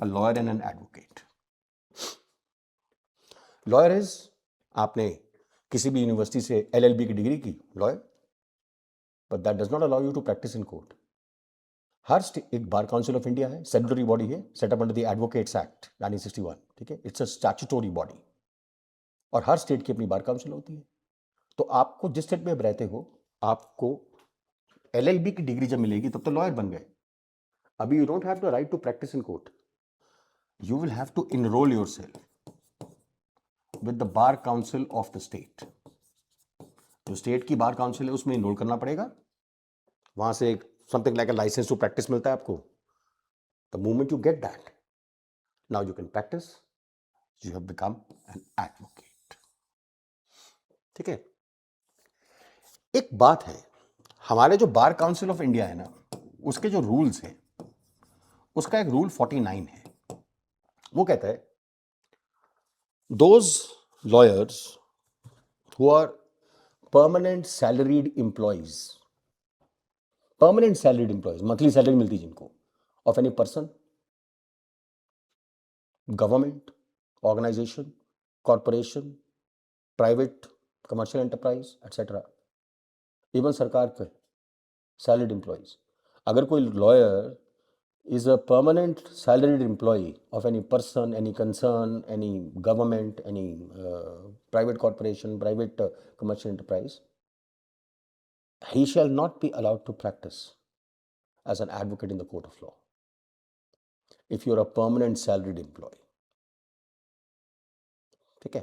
a lawyer and an advocate. Lawyer is, आपने किसी भी यूनिवर्सिटी से LLB की डिग्री की, lawyer, but that does not allow you to practice in court. हर एक बार काउंसिल ऑफ इंडिया है, स्टैट्यूटरी बॉडी है, setup under the advocates act 1961। ठीक है, इट्स अ स्टैट्यूटरी बॉडी, और हर स्टेट की अपनी बार काउंसिल होती है। तो आपको जिस स्टेट में आप रहते हो, आपको LLB की डिग्री जब मिलेगी तब तो लॉयर बन गए। अभी you don't have the right to practise in court, you will have to enrol yourself with the bar council of the state. जो स्टेट की बार काउंसिल है उसमें इनरोल करना पड़ेगा, वहां से एक something like a license to practice मिलता है आपको। The moment you get that, now you can practice, you have become an advocate। ठीक है, एक बात है, हमारे जो बार काउंसिल ऑफ इंडिया है ना, उसके जो रूल्स हैं, उसका एक रूल 49 है। वो कहता है, those lawyers who are permanent salaried employees, permanent salaried employees, monthly salary मिलती जिनको, of any person, government organisation, corporation, private commercial enterprise etcetera, even सरकार के सैलरीड एम्प्लॉयज। अगर कोई lawyer is a permanent salaried employee of any person, any concern, any government, any private corporation, private commercial enterprise, he shall not be allowed to practice as an advocate in the court of law if you are a permanent salaried employee। ठीक है,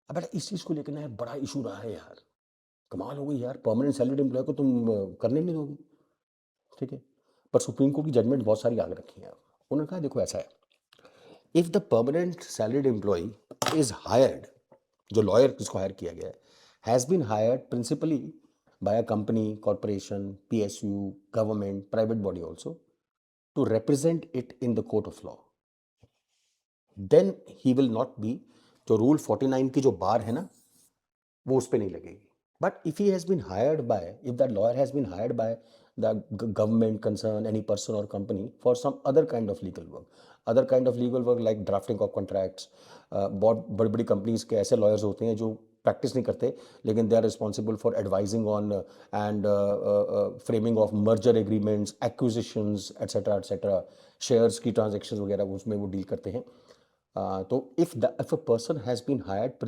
अब बेटा इस चीज को लेकर ना बड़ा इशू रहा है यार, कमाल हो गई यार, परमानेंट सैलरीड एम्प्लॉय को तुम करने नहीं दोगे। ठीक है, पर सुप्रीम कोर्ट की जजमेंट बहुत सारी आगे रखी है। उन्होंने कहा देखो ऐसा है, if the permanent salaried employee is hired, जो लॉयर जिसको हायर किया गया है, has been hired principally by a company, corporation, PSU, government, private body also, to represent it in the court of law, then he will not be, जो rule 49 की जो बार है ना वो उस पर नहीं लगेगी. But if he has been hired by, if that lawyer has been hired by the government concern, any person or company for some other kind of legal work like drafting of contracts, बहुत बड़ी बड़ी companies के ऐसे lawyers होते हैं जो practice नहीं करते लेकिन they are responsible for advising on and framing of merger agreements, acquisitions etcetera, shares की ट्रांजेक्शन वगैरह उसमें वो डील करते हैं. So if a person has been hired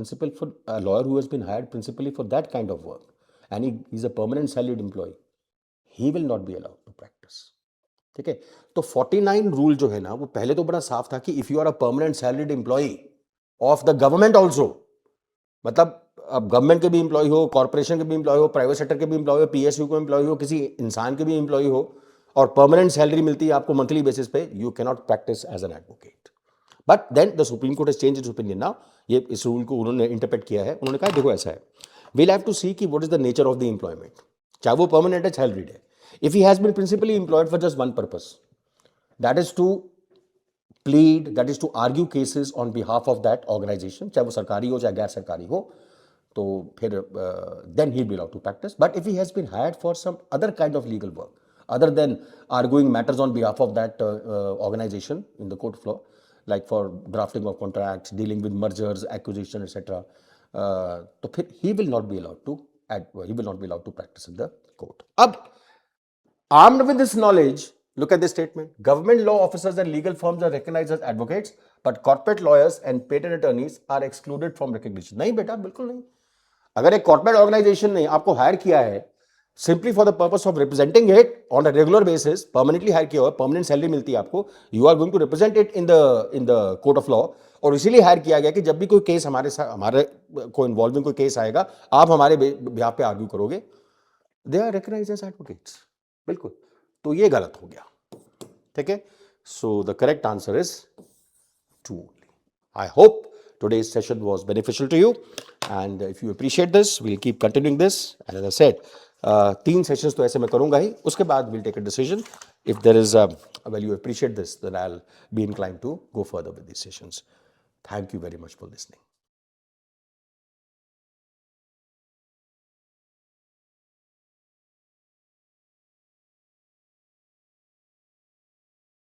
a lawyer who has been hired principally for that kind of work and he's a permanent salaried employee, he will not be allowed to practice. ठीक है. तो 49 rule जो है ना वो पहले तो बड़ा साफ था कि if you are a permanent salaried employee of the government also, मतलब अब गवर्नमेंट के भी एम्प्लॉय हो, कॉर्पोरेशन के भी एम्प्लॉय हो, प्राइवेट सेक्टर के भी एम्प्लॉय हो, पीएसयू के एम्प्लॉय हो, किसी इंसान के भी एम्प्लॉय हो और परमानेंट सैलरी मिलती है आपको मंथली बेसिस पे, you can not practise as an advocate. But then the Supreme Court has changed its opinion now. ये इस रूल को उन्होंने इंटरप्रेट किया है. उन्होंने कहा देखो ऐसा है, वील हैव टू सी कि what is the nature of the employment, चाहे वो परमानेंट है सैलरीड है. If he has been principally employed for just one purpose, that is to plead, that is to argue cases on behalf of that organization, चाहे वो सरकारी हो चाहे गैर सरकारी हो, तो फिर then he'll be allowed to practice. But if he has been hired for some other kind of legal work other than arguing matters on behalf of that organization in the court of law, like for drafting of contracts, dealing with mergers, acquisition, etc., तो फिर he will not be allowed to practice in the court. अब armed with this knowledge, look at this statement. Government law officers and legal firms are recognized as advocates, but corporate lawyers and patent attorneys are excluded from recognition. नहीं बेटा, बिल्कुल नहीं. अगर एक corporate organisation ने आपको hire किया है simply for the purpose of representing it on a regular basis, permanently hire किया हुआ, परमानेंट सैलरी मिलती है आपको, you are going to represent it in the court of law, और इसीलिए हायर किया गया कि जब भी कोई केस हमारे को इन्वॉल्विंग कोई केस आएगा, आप हमारे बिहाफ पे आर्ग्यू करोगे. They are recognised as advocates. बिल्कुल. तो ये गलत हो गया. ठीक है. So the correct answer is 2 only. I hope today's session was beneficial to you, and if you appreciate this, we'll keep continuing this. And as I said, 3 sessions तो ऐसे मैं करूंगा ही. उसके बाद we'll take a decision. If there is well, you appreciate this, then I'll be inclined to go further with these sessions. Thank you very much for listening.